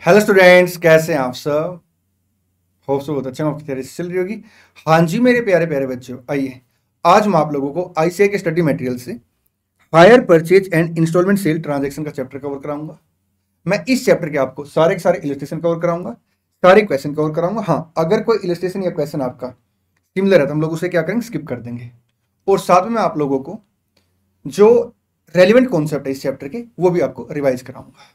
Hello students, कैसे हैं आप सब। होप सो बहुत अच्छे हैं, आपकी तैयारी चल रही होगी। हाँ जी मेरे प्यारे प्यारे बच्चों, आइए आज मैं आप लोगों को आईसीआई के स्टडी मटेरियल से hire purchase and instalment sale transaction का चैप्टर कवर कराऊंगा। मैं इस चैप्टर के आपको सारे के सारे इलस्ट्रेशन कवर कराऊंगा, सारे क्वेश्चन कवर कराऊंगा। हाँ, अगर कोई इलस्ट्रेशन या क्वेश्चन आपका सिमिलर है तो हम लोग उसे क्या करेंगे, स्किप कर देंगे। और साथ में मैं आप लोगों को जो रेलिवेंट कॉन्सेप्ट है इस चैप्टर के वो भी आपको रिवाइज कराऊंगा।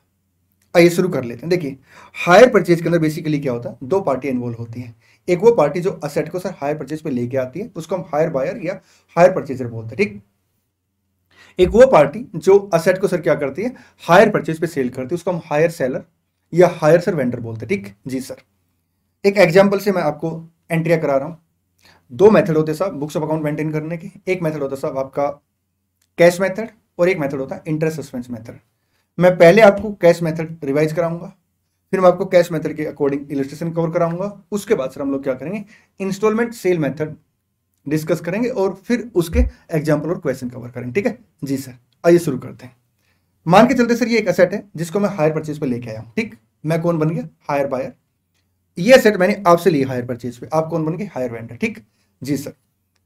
आइए शुरू कर लेते हैं। देखिए, हायर परचेज के अंदर बेसिकली क्या होता है, दो पार्टी इन्वॉल्व होती हैं। एक वो पार्टी जो असेट को सर हायर परचेज पे लेके आती है, उसको हम हायर बायर या हायर परचेजर बोलते हैं, ठीक। एक वो पार्टी जो असेट को सर क्या करती है, हायर परचेज पे सेल करती है, उसको हम हायर सेलर या हायर सर वेंडर बोलते हैं, ठीक जी सर। एक एग्जाम्पल से मैं आपको एंट्रिया करा रहा हूं। दो मेथड होते हैं साहब बुक्स ऑफ अकाउंट मेंटेन करने के। एक मेथड होता है साहब आपका कैश मेथड, और एक मेथड होता है इंटरेस्ट सस्पेंस मेथड। मैं पहले आपको कैश मेथड रिवाइज कराऊंगा, फिर मैं आपको कैश मेथड के अकॉर्डिंग इलस्ट्रेशन कवर कराऊंगा। उसके बाद सर हम लोग क्या करेंगे, इंस्टॉलमेंट सेल मेथड डिस्कस करेंगे, और फिर उसके एग्जाम्पल और क्वेश्चन कवर करेंगे, ठीक है जी सर। आइए शुरू करते हैं। मान के चलते सर ये एक असेट है जिसको मैं हायर परचेज पे लेके आया हूं, ठीक। मैं कौन बन गया, हायर बायर। ये असेट मैंने आपसे लिया हायर परचेज पे, आप कौन बन गए, हायर वेंडर, ठीक जी सर।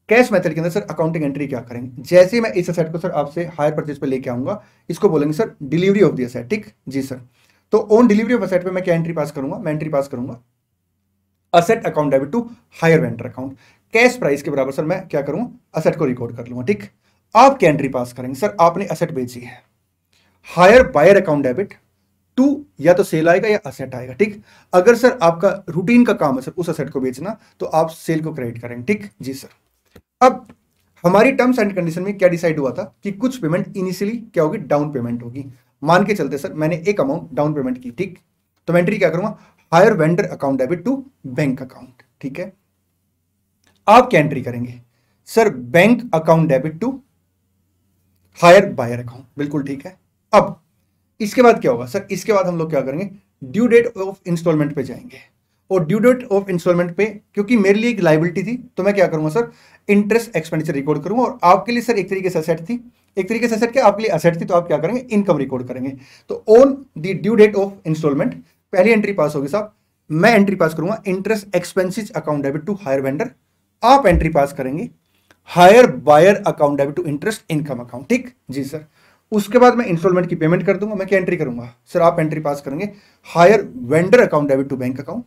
कैश मेथड के अंदर सर अकाउंटिंग एंट्री क्या करेंगे, जैसे ही मैं इस असेट को सर आपसे हायर परचेज पे लेके आऊंगा, इसको बोलेंगे sir delivery of the asset, ठीक जी सर। तो ऑन डिलीवरी ऑफ असेट पे मैं क्या एंट्री पास करूंगा, मैं एंट्री पास करूंगा asset account debit to hire vendor account. Cash price के बराबर सर मैं क्या करूंगा, असेट को रिकॉर्ड कर लूंगा, ठीक। आप क्या एंट्री पास करेंगे, सर आपने असेट बेची है, hire buyer account debit to, या तो सेल आएगा या असेट आएगा, ठीक। अगर सर आपका रूटीन का काम है सर उस असेट को बेचना, तो आप सेल को क्रेडिट करेंगे, ठीक जी सर। अब हमारी टर्म्स एंड कंडीशन में क्या डिसाइड हुआ था कि कुछ पेमेंट इनिशियली क्या होगी, डाउन पेमेंट होगी। मान के चलते सर मैंने एक अमाउंट डाउन पेमेंट की, ठीक। तो मैं एंट्री क्या करूंगा, hire vendor account debit to bank account, ठीक है। आप क्या एंट्री करेंगे, sir bank account debit to hire buyer account, बिल्कुल ठीक है। अब इसके बाद क्या होगा सर, इसके बाद हम लोग क्या करेंगे, ड्यू डेट ऑफ इंस्टॉलमेंट पे जाएंगे। और ड्यू डेट ऑफ इंस्टॉलमेंट पे क्योंकि मेरे लिए एक लाइबिलिटी थी, तो मैं क्या करूंगा सर, इंटरेस्ट एक्सपेंडिचर रिकॉर्ड करूंगा। और आपके लिए सर एक तरीके से असेट थी, एक तरीके से असेट क्या आपके लिए असेट थी, तो आप क्या करेंगे, इनकम रिकॉर्ड करेंगे। तो on the due date of instalment पहली एंट्री पास होगी साहब, मैं एंट्री पास करूंगा interest expenses account debit to hire vendor. आप एंट्री पास करेंगे hire buyer account debit to interest income account, ठीक जी सर। उसके बाद मैं इंस्टॉलमेंट की पेमेंट कर दूंगा। मैं क्या एंट्री करूंगा, सर आप एंट्री पास करेंगे hire vendor account debit to bank account.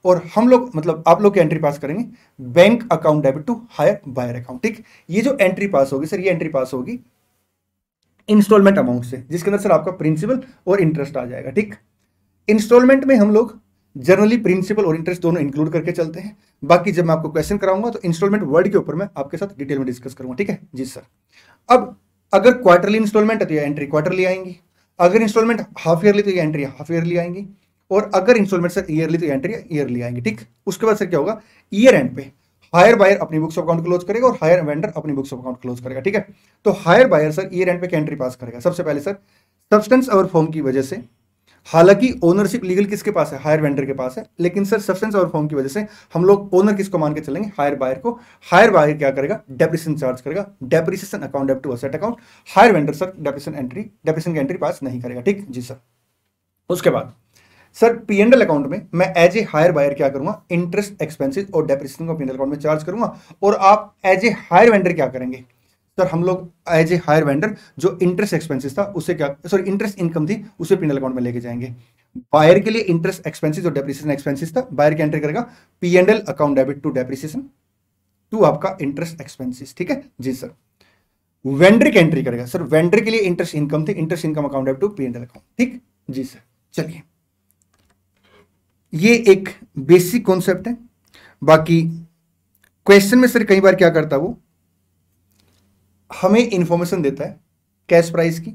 और हम लोग मतलब आप लोग की एंट्री पास करेंगे bank account debit to hire buyer account, ठीक। ये जो एंट्री पास होगी सर, ये एंट्री पास होगी इंस्टॉलमेंट अमाउंट से, जिसके अंदर सर आपका प्रिंसिपल और इंटरेस्ट आ जाएगा, ठीक। इंस्टॉलमेंट में हम लोग जनरली प्रिंसिपल और इंटरेस्ट दोनों इंक्लूड करके चलते हैं। बाकी जब मैं आपको क्वेश्चन कराऊंगा तो इंस्टॉलमेंट वर्ड के ऊपर मैं आपके साथ डिटेल में डिस्कस करूंगा, ठीक है जी सर। अब अगर क्वार्टरली इंस्टॉलमेंट है तो ये एंट्री क्वार्टरली आएंगी, अगर इंस्टॉलमेंट हाफ ईयरली तो ये एंट्री हाफ ईयरली आएंगी, और अगर इंस्टॉलमेंट सर ईयरली तो एंट्री ईयरली आएंगी, ठीक। उसके बाद सर क्या होगा, ईयर एंड पे हायर बायर अपनी बुक्स ऑफ अकाउंट क्लोज करेगा और हायर वेंडर अपनी बुक्स ऑफ अकाउंट क्लोज करेगा, ठीक है। तो hire buyer sir year end पे क्या एंट्री पास करेगा, सबसे पहले सर सब्सटेंस और फॉर्म की वजह से, हालांकि ओनरशिप लीगल किसके पास है, हायर वेंडर के पास है, लेकिन सर सब्सटेंस और फॉर्म की वजह से हम लोग ओनर किसको मान के चलेंगे, हायर बायर को। हायर बायर क्या करेगा, डेप्रिसिएशन चार्ज करेगा, depreciation account debit to asset account. Hire vendor sir depreciation की एंट्री पास नहीं करेगा, ठीक जी सर। उसके बाद सर पीएनएल अकाउंट में मैं एज ए हायर बायर क्या करूंगा, इंटरेस्ट एक्सपेंसिस और डेप्रिसिएशन को पीएनएल अकाउंट में चार्ज करूंगा। और आप एज ए हायर वेंडर क्या करेंगे, सर हम लोग एज ए हायर वेंडर जो इंटरेस्ट एक्सपेंसिस था उससे क्या, सॉरी इंटरेस्ट इनकम थी उसे पीएनएल अकाउंट में लेके जाएंगे। बायर के लिए इंटरेस्ट एक्सपेंसिस और डेप्रिसिएशन एक्सपेंसिस था, बायर की एंट्री करेगा PNL account debit to depreciation to आपका इंटरेस्ट एक्सपेंसिस, ठीक है जी सर। वेंडर की एंट्री करेगा सर, वेंडर के लिए इंटरेस्ट इनकम थी, interest income account debit to PNL account, ठीक जी सर। चलिए, ये एक बेसिक कॉन्सेप्ट है। बाकी क्वेश्चन में सर कई बार क्या करता वो, हमें इंफॉर्मेशन देता है कैश प्राइस की,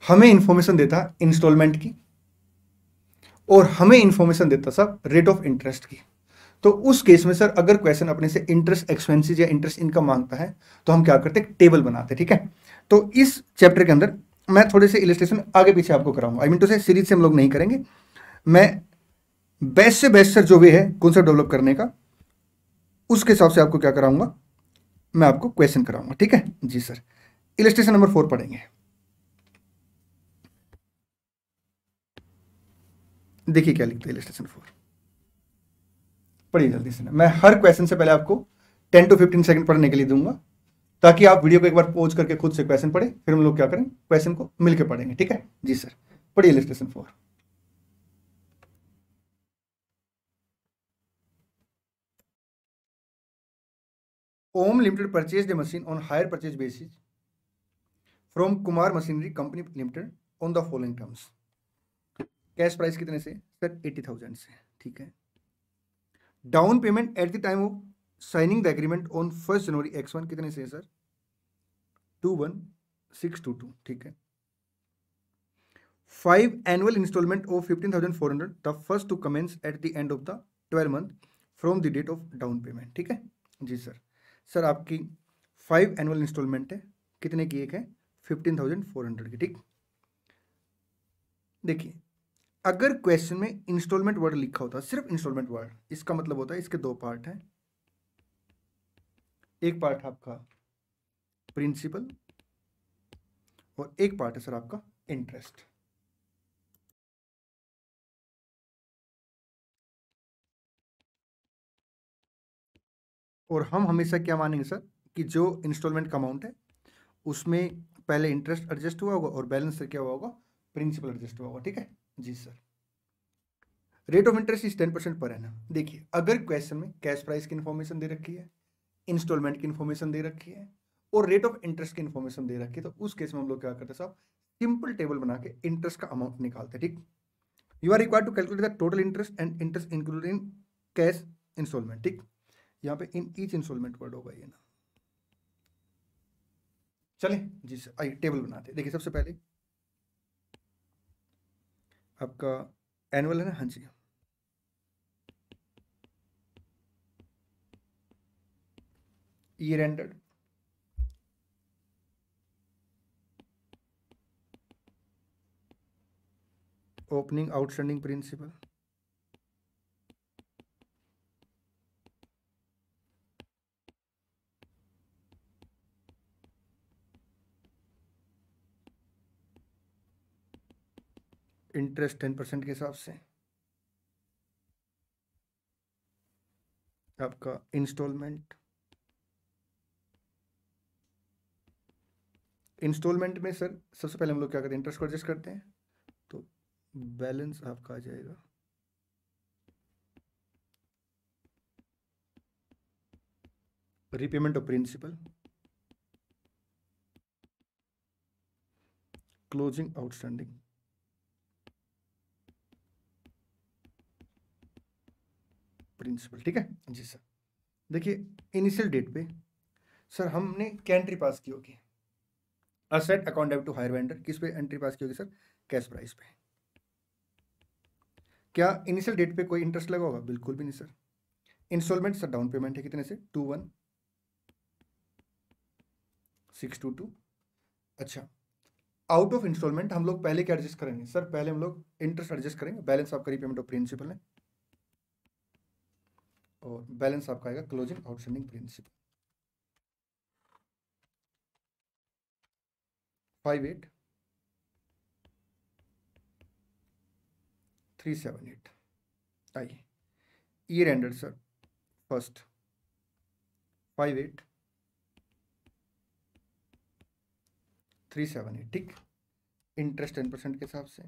हमें इंफॉर्मेशन देता है इंस्टॉलमेंट की, और हमें इंफॉर्मेशन देता सब रेट ऑफ इंटरेस्ट की। तो उस केस में सर अगर क्वेश्चन अपने से इंटरेस्ट एक्सपेंसिस या इंटरेस्ट इनकम मांगता है तो हम क्या करते हैं, टेबल बनाते हैं, ठीक है। तो इस चैप्टर के अंदर मैं थोड़े से इलस्ट्रेशन आगे पीछे आपको कराऊंगा, आई मीन टू से सीरीज से हम लोग नहीं करेंगे। मैं बेस्ट से बेस्ट सर जो वे है कॉन्सेप्ट डेवलप करने का, उसके हिसाब से आपको क्या कराऊंगा, मैं आपको क्वेश्चन कराऊंगा, ठीक है जी सर। इलस्ट्रेशन नंबर 4 पढ़ेंगे। देखिए क्या लिखते हैं इलस्ट्रेशन 4, पढ़िए जल्दी से ना। मैं हर क्वेश्चन से पहले आपको 10 to 15 सेकंड पढ़ने के लिए दूंगा, ताकि आप वीडियो को एक बार पॉज करके खुद से क्वेश्चन पढ़े, फिर हम लोग क्या करें, क्वेश्चन को मिलकर पढ़ेंगे, ठीक है जी सर। पढ़िए illustration 4। Om limited purchase the machine on hire purchase basis from Kumar machinery company limited on the following terms. Cash price कितने से सर, 80,000 से, ठीक है। Down payment at the time of signing the agreement on 1 January X1 कितने से sir, 21,622, ठीक है। 5 annual installment of 15,400, the first to commence at the end of the 12 month from the date of down payment, ठीक है जी sir. Sir आपकी 5 annual instalment है, कितने की, एक है 15,400 की, ठीक। देखिए अगर क्वेश्चन में इंस्टॉलमेंट वर्ड लिखा होता, सिर्फ इंस्टॉलमेंट वर्ड, इसका मतलब होता है इसके दो पार्ट हैं। एक पार्ट आपका प्रिंसिपल और एक पार्ट है सर आपका इंटरेस्ट। और हम हमेशा क्या मानेंगे सर, कि जो इंस्टॉलमेंट का अमाउंट है उसमें पहले इंटरेस्ट एडजस्ट हुआ होगा और बैलेंस से क्या हुआ होगा, प्रिंसिपल एडजस्ट हुआ होगा, ठीक है जी sir. Rate of interest is 10% per annum. देखिए अगर क्वेश्चन में कैश प्राइस की इन्फॉर्मेशन दे रखी है, इंस्टॉलमेंट की इन्फॉर्मेशन दे रखी है और रेट ऑफ इंटरेस्ट की इन्फॉर्मेशन दे रखी है, तो उस केस में हम लोग क्या करते हैं साहब, सिंपल टेबल बना के इंटरेस्ट का अमाउंट निकालते हैं, ठीक। You are required to calculate the total interest and interest included in cash instalment, ठीक। यहाँ पे इन ईच इंस्टॉलमेंट वर्ड होगा ये ना। चले जी सर, आइए टेबल बनाते हैं। देखिए सबसे पहले आपका एनुअल है ना, हाँ जी। Year ended, opening outstanding principal, interest 10% के हिसाब से, आपका इंस्टॉलमेंट। इंस्टॉलमेंट में सर सबसे पहले हम लोग क्या करते हैं, इंटरेस्ट को एडजस्ट करते हैं, तो बैलेंस आपका आ जाएगा repayment of principal, closing outstanding, principal, ठीक है जी सर। देखिए इनिशियल डेट पे सर हमने क्या एंट्री पास की होगी, asset account debit to hire vendor, किस पे एंट्री पास की होगी सर, कैश प्राइस पे। क्या इनिशियल डेट पे कोई इंटरेस्ट लगा होगा, बिल्कुल भी नहीं sir. Instalment sir down payment है कितने से, 21,622। अच्छा आउट ऑफ इंस्टॉलमेंट हम लोग पहले क्या एडजस्ट करेंगे सर, पहले हम लोग इंटरेस्ट एडजस्ट करेंगे, बैलेंस आपका रीपेमेंट ऑफ प्रिंसिपल है और बैलेंस आपका आएगा क्लोजिंग आउटस्टैंडिंग प्रिंसिपल। 58,378। आइए ईयर एंडेड सर फर्स्ट 58,378, ठीक। इंटरेस्ट 10% के हिसाब से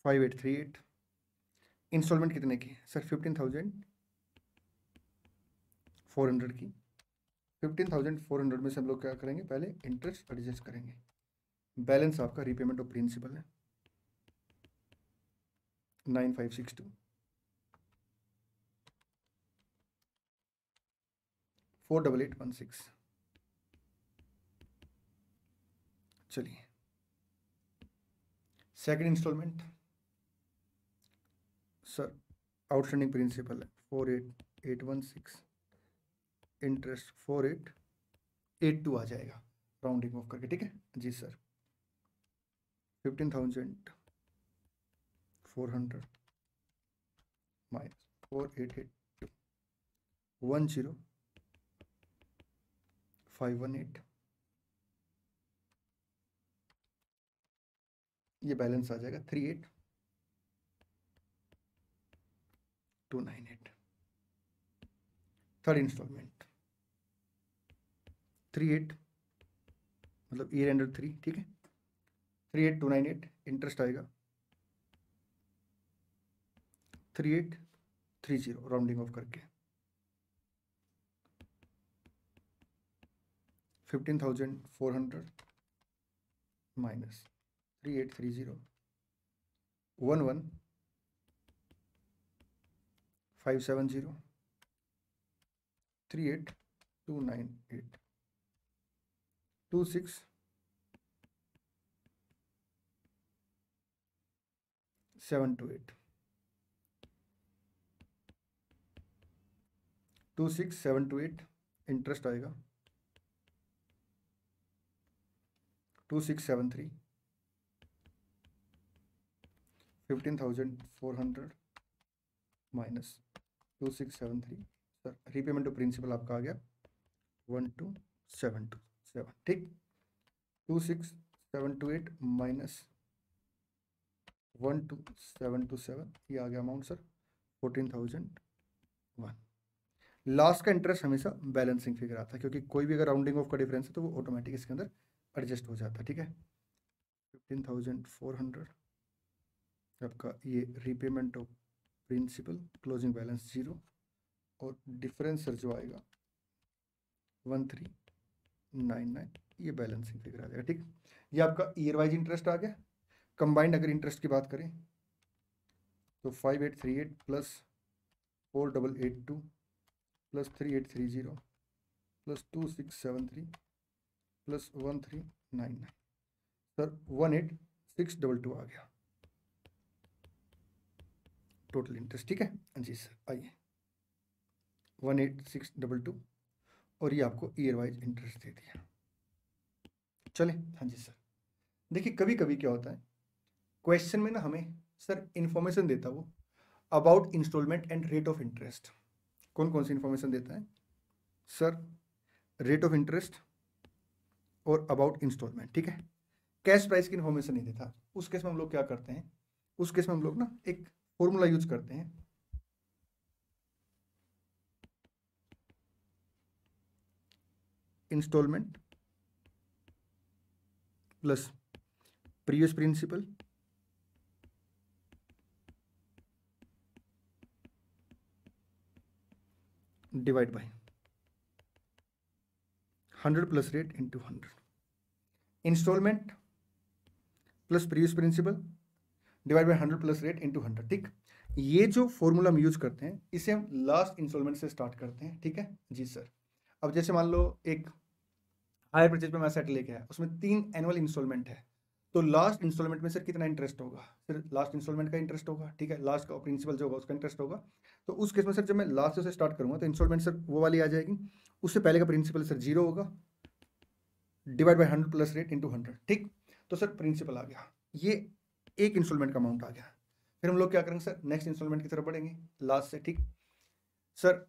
5838। इंस्टॉलमेंट कितने की सर, 15,400 की। 15,400 में से हम लोग क्या करेंगे, पहले इंटरेस्ट एडजस्ट करेंगे, बैलेंस आपका रीपेमेंट ऑफ प्रिंसिपल है 9562, 48816। चलिए second instalment sir outstanding principal है 48816, इंटरेस्ट 4882 आ जाएगा राउंडिंग ऑफ करके, ठीक है जी सर। 15,400 माइनस 4882, 10518, ये बैलेंस आ जाएगा 38,298। थर्ड इंस्टॉलमेंट 38 मतलब ईयर एंड 3, ठीक है, 38,298 इंटरेस्ट आएगा 3830 राउंडिंग ऑफ करके 15,400 माइनस 3830 11,570 38,298 26,728 26,728 इंटरेस्ट आएगा 2673 15,400 minus 2673 sir repayment to principal आपका आ गया 12,727, ठीक, 26,728 माइनस 12,727 ये आ गया अमाउंट सर 14,001। लास्ट का इंटरेस्ट हमेशा बैलेंसिंग फिगर आता है क्योंकि कोई भी अगर राउंडिंग ऑफ का डिफरेंस है तो वो ऑटोमेटिक इसके अंदर एडजस्ट हो जाता है, ठीक है। 15,400 आपका ये repayment of principal closing balance 0 और डिफरेंस सर जो आएगा 1399 ये बैलेंसिंग फिगर आ जाएगा, ठीक। ये आपका ईयर वाइज इंटरेस्ट आ गया। कंबाइंड अगर इंटरेस्ट की बात करें तो 5838 plus 4882 plus 3830 plus 2673 plus 1399 sir 18622 आ गया टोटल इंटरेस्ट, ठीक है जी सर। आइए 18622 और ये आपको ईयर वाइज इंटरेस्ट दे दिया। चले हाँ जी सर। देखिए कभी कभी क्या होता है क्वेश्चन में ना हमें सर इंफॉर्मेशन देता वो about instalment and rate of interest. कौन कौन सी इंफॉर्मेशन देता है सर? रेट ऑफ इंटरेस्ट और अबाउट इंस्टॉलमेंट, ठीक है। कैश प्राइस की इंफॉर्मेशन नहीं देता। उस केस में हम लोग क्या करते हैं, उस केस में हम लोग ना एक फॉर्मूला यूज करते हैं, instalment plus previous principal divide by 100 plus rate into 100। Instalment plus previous principal divide by 100 plus rate into 100, ठीक। ये जो फॉर्मूला हम यूज करते हैं इसे हम लास्ट इंस्टॉलमेंट से स्टार्ट करते हैं, ठीक है जी सर। अब जैसे मान लो एक हायर परचेज पे मैं सेट लेके आया, उसमें 3 एनुअल इंस्टॉलमेंट है, तो लास्ट इंस्टॉलमेंट में सर कितना इंटरेस्ट होगा? सर लास्ट इंस्टॉलमेंट का इंटरेस्ट होगा, ठीक है, लास्ट का प्रिंसिपल जो होगा उसका इंटरेस्ट होगा। तो उस केस में सर जब मैं लास्ट से स्टार्ट करूंगा तो इंस्टॉलमेंट सर वो वाली आ जाएगी, उससे पहले का प्रिंसिपल सर 0 होगा divide by 100 plus rate into 100, ठीक। तो सर प्रिंसिपल आ गया, ये एक इंस्टॉलमेंट का अमाउंट आ गया। फिर हम लोग क्या करेंगे सर, नेक्स्ट इंस्टॉलमेंट की तरफ बढ़ेंगे लास्ट से, ठीक। सर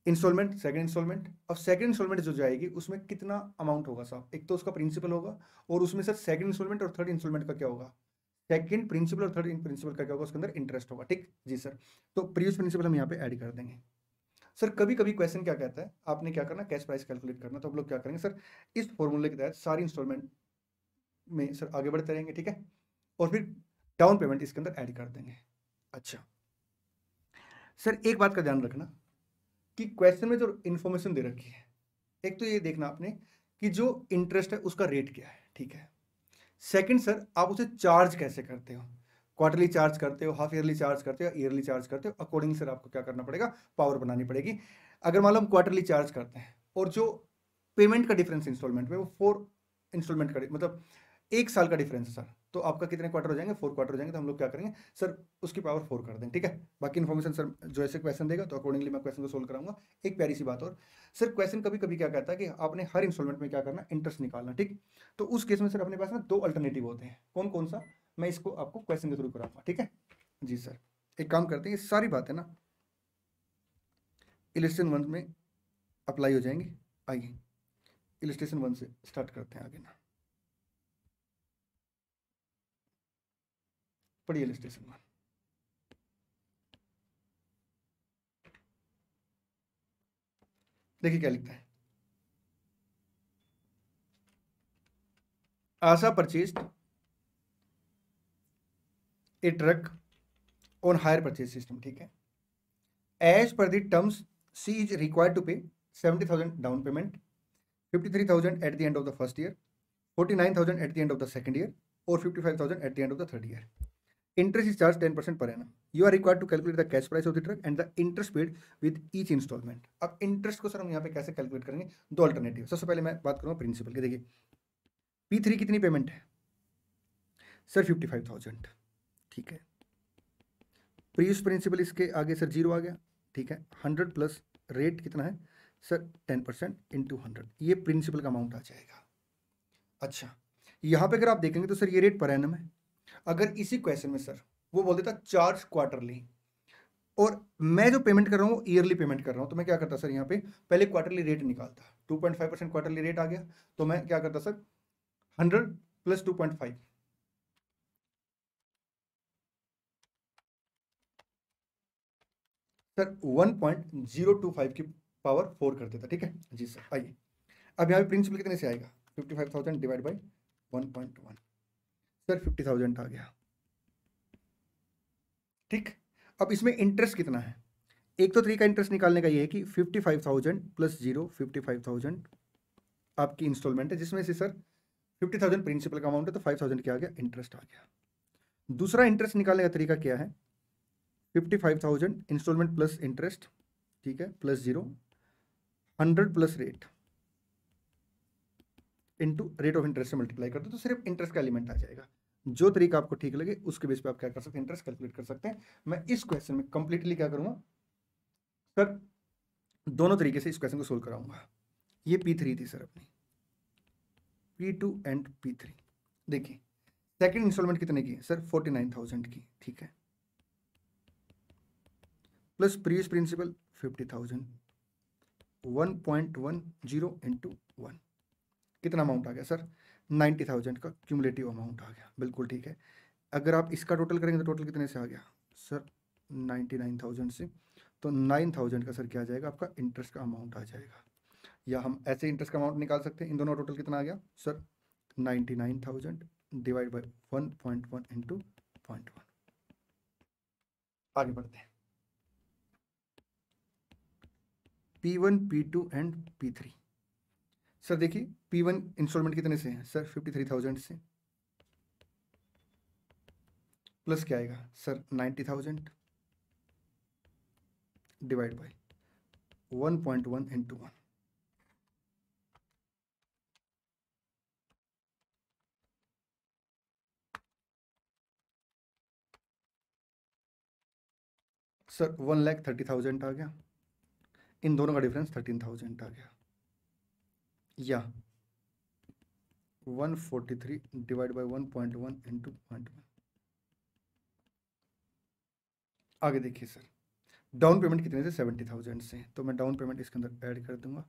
इंस्टॉलमेंट, सेकंड इंस्टॉलमेंट, अब सेकंड इंस्टॉलमेंट जो जाएगी उसमें कितना अमाउंट होगा साहब? एक तो उसका प्रिंसिपल होगा और उसमें सर सेकंड इंस्टॉलमेंट और थर्ड इंस्टॉलमेंट का क्या होगा? सेकंड प्रिंसिपल और थर्ड प्रिंसिपल का क्या होगा? उसके अंदर इंटरेस्ट होगा, ठीक जी सर। तो प्रीवियस प्रिंसिपल हम यहाँ पे ऐड कर देंगे। सर कभी कभी क्वेश्चन क्या कहता है, आपने क्या करना, कैश प्राइस कैलकुलेट करना, तो हम लोग क्या करेंगे सर, इस फॉर्मूले के तहत सारी इंस्टॉलमेंट में सर आगे बढ़ते रहेंगे, ठीक है, और फिर डाउन पेमेंट इसके अंदर ऐड कर देंगे। अच्छा सर एक बात का ध्यान रखना कि क्वेश्चन में जो इंफॉर्मेशन दे रखी है, एक तो ये देखना आपने कि जो इंटरेस्ट है उसका रेट क्या है, ठीक है। सेकंड सर आप उसे चार्ज कैसे करते हो, क्वार्टरली चार्ज करते हो, हाफ ईयरली चार्ज करते हो, ईयरली चार्ज करते हो, अकॉर्डिंग सर आपको क्या करना पड़ेगा, पावर बनानी पड़ेगी। अगर मान लो हम क्वार्टरली चार्ज करते हैं और जो पेमेंट का डिफरेंस इंस्टॉलमेंट में वो 4 इंस्टॉलमेंट का मतलब 1 साल का डिफरेंस है सर, तो आपका कितने क्वार्टर हो जाएंगे, 4 क्वार्टर हो जाएंगे। तो हम लोग क्या करेंगे सर, उसकी पावर 4 कर देंगे, ठीक है। बाकी इन्फॉर्मेशन सर जो ऐसे क्वेश्चन देगा तो अकॉर्डिंगली मैं क्वेश्चन को सोल्व कराऊंगा। एक प्यारी सी बात और सर, क्वेश्चन कभी कभी क्या कहता है कि आपने हर इंस्टॉलमेंट में क्या करना, इंटरेस्ट निकालना, ठीक। तो उस केस में सर अपने पास ना 2 अल्टरनेटिव होते हैं, कौन कौन सा, मैं इसको आपको क्वेश्चन के थ्रू कराऊंगा, ठीक है जी सर। एक काम करते हैं, ये सारी बातें ना इलस्ट्रेशन 1 में अप्लाई हो जाएंगी। आइए इलस्ट्रेशन 1 से स्टार्ट करते हैं आगे ना। पढ़िए इलस्ट्रेशन में। देखिए क्या लिखता है, Asha purchased a truck on hire purchase system, ठीक है। As per the terms she is required to pay 70,000 down payment, 53,000 at the end of the first year, 49,000 at the end of the second year, or 55,000 at the end of the third year. Interest is charged 10% per annum. You are required to calculate the cash price of the truck and the interest paid with each installment. अब interest को sir हम यहाँ पे कैसे calculate करेंगे, दो alternative. सबसे पहले मैं बात करूँगा प्रिंसिपल की। देखिए P3 कितनी पेमेंट है सर, 55,000, ठीक है। प्रीवियस प्रिंसिपल इसके आगे सर 0 आ गया, ठीक है। 100 प्लस रेट कितना है सर, 10% इंटू 100, ये प्रिंसिपल का अमाउंट आ जाएगा। अच्छा, यहाँ पे अगर आप देखेंगे तो सर ये रेट पर एनम है। अगर इसी क्वेश्चन में सर वो बोल देता चार्ज क्वार्टरली, और मैं जो पेमेंट कर रहा हूँ ईयरली पेमेंट कर रहा हूँ, तो मैं क्या करता सर, यहाँ पे पहले क्वार्टरली रेट निकालता। 2.5% क्वार्टरली रेट आ गया, तो मैं क्या करता सर, 100 प्लस 2.5, सर 1.025 की पावर 4 कर देता, ठीक है जी सर। आइए अब यहाँ पे प्रिंसिपल कितने से आएगा, 55,000 डिवाइड बाई 1.1, सर 50,000 आ गया, ठीक। अब इसमें इंटरेस्ट कितना है, एक तो तरीका इंटरेस्ट निकालने का ये है कि 55,000 प्लस 0, 55,000 आपकी इंस्टॉलमेंट है, जिसमें से सर 50,000 प्रिंसिपल का अमाउंट है, तो 5,000 क्या आ गया, इंटरेस्ट आ गया। दूसरा इंटरेस्ट निकालने का तरीका क्या है, 55,000 इंस्टॉलमेंट प्लस इंटरेस्ट, ठीक है, plus 0, 100 plus rate into rate of interest से मल्टीप्लाई कर दो, तो सिर्फ इंटरेस्ट का एलिमेंट आ जाएगा। जो तरीका आपको ठीक लगे उसके बेस पे आप क्या कर सकते हैं, इंटरेस्ट कैलकुलेट कर सकते हैं। मैं इस क्वेश्चन में कंप्लीटली क्या करूंगा सर, दोनों तरीके से इस क्वेश्चन को सोल्व कराऊंगा। ये P3 थी सर अपनी, P2 एंड P3। देखिए सेकंड इंस्टॉलमेंट कितने की सर, 49,000 की, ठीक है, प्लस प्रीवियस प्रिंसिपल 50,000, 1.10 इंटू 1, कितना अमाउंट आ गया सर, 90,000 का क्यूमुलेटिव अमाउंट आ गया, बिल्कुल ठीक है। अगर आप इसका टोटल करेंगे तो टोटल कितने से आ गया सर, 99,000 से, तो 9,000 का सर क्या आ जाएगा, आपका इंटरेस्ट का अमाउंट आ जाएगा। या हम ऐसे इंटरेस्ट का अमाउंट निकाल सकते हैं, इन दोनों टोटल कितना आ गया सर, 99,000 डिवाइड बाई 1.1 इंटू 0.1। आगे बढ़ते हैं, P1, P2 and P3। Sir देखिए P1 इंस्टॉलमेंट कितने से है सर, 53,000 से, प्लस क्या आएगा sir, 90,000 divide by 1.1 into 1, sir 1,30,000 आ गया, इन दोनों का डिफरेंस 13,000 आ गया, या 143 डिवाइड बाई 1.1 इंटू 0.1। आगे देखिए सर, डाउन पेमेंट कितने से, 70,000 से, तो मैं डाउन पेमेंट इसके अंदर ऐड कर दूंगा,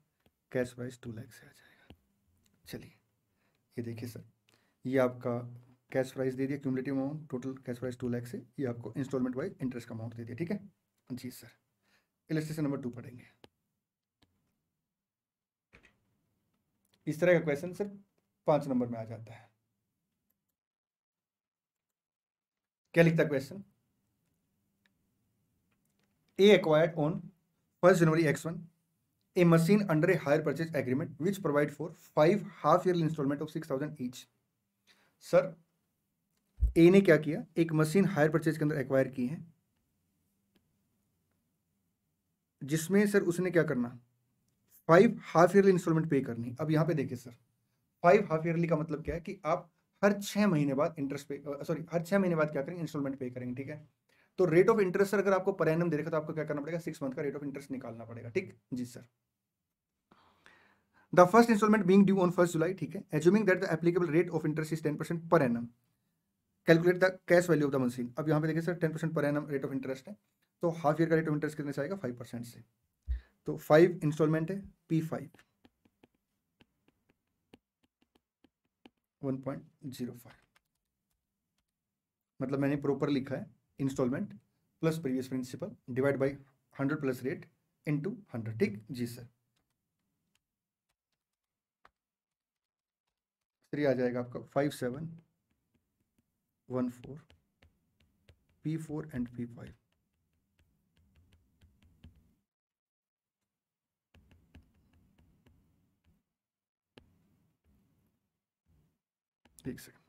कैश प्राइस 2 लाख से आ जाएगा। चलिए ये देखिए सर, ये आपका कैश प्राइस दे दिया, cumulative amount total cash price 2 lakh से, ये आपको इंस्टॉलमेंट वाइज इंटरेस्ट का अमाउंट दे दिया, ठीक है जी सर। इलस्ट्रेशन नंबर 2 पढ़ेंगे। इस तरह का क्वेश्चन सर 5 नंबर में आ जाता है। क्या लिखता है question, A acquired on 1st January X1 a machine under a hire purchase agreement which provide for 5 half-yearly installment of 6,000 each। Sir ए ने क्या किया, एक मशीन हायर परचेज के अंदर एक्वायर की है, जिसमें सर उसने क्या करना, 5 हाफ ईयरली इंस्टॉलमेंट पे करनी। अब यहाँ पे देखिए सर, 5 हाफ ईयरली का मतलब क्या है कि आप हर 6 महीने बाद इंटरेस्ट पे, सॉरी हर 6 महीने बाद क्या करेंगे, इंस्टॉलमेंट पे करेंगे, ठीक है। तो रेट ऑफ इंटरेस्ट सर अगर आपको पर एनम दे रखा तो आपको क्या करना पड़ेगा, 6 मंथ का रेट ऑफ इंटरेस्ट निकालना पड़ेगा, ठीक जी sir. The first instalment being due on 1st July, ठीक है, assuming that the applicable rate of interest is 10% per annum, calculate the cash value of the machine. अब यहाँ पे देखिए sir 10% per annum rate of interest है, तो half year का rate of interest कितने से आएगा, 5% से, तो 5 इंस्टॉलमेंट है, P5 1.05, मतलब मैंने प्रॉपर लिखा है instalment plus previous principal divide by 100 plus rate into 100। ठीक जी सर। थ्री आ जाएगा आपका 5714 P4 एंड P5। एक second,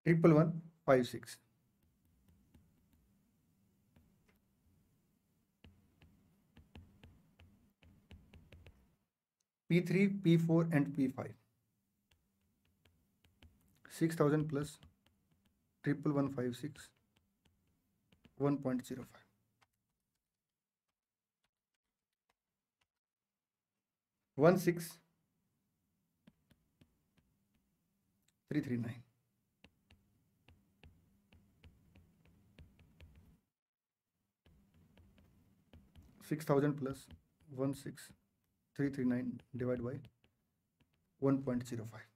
triple 156 P3 P4 and P5 6000 plus 11156 1.05 16339 6000 plus 16339 divide by 1.05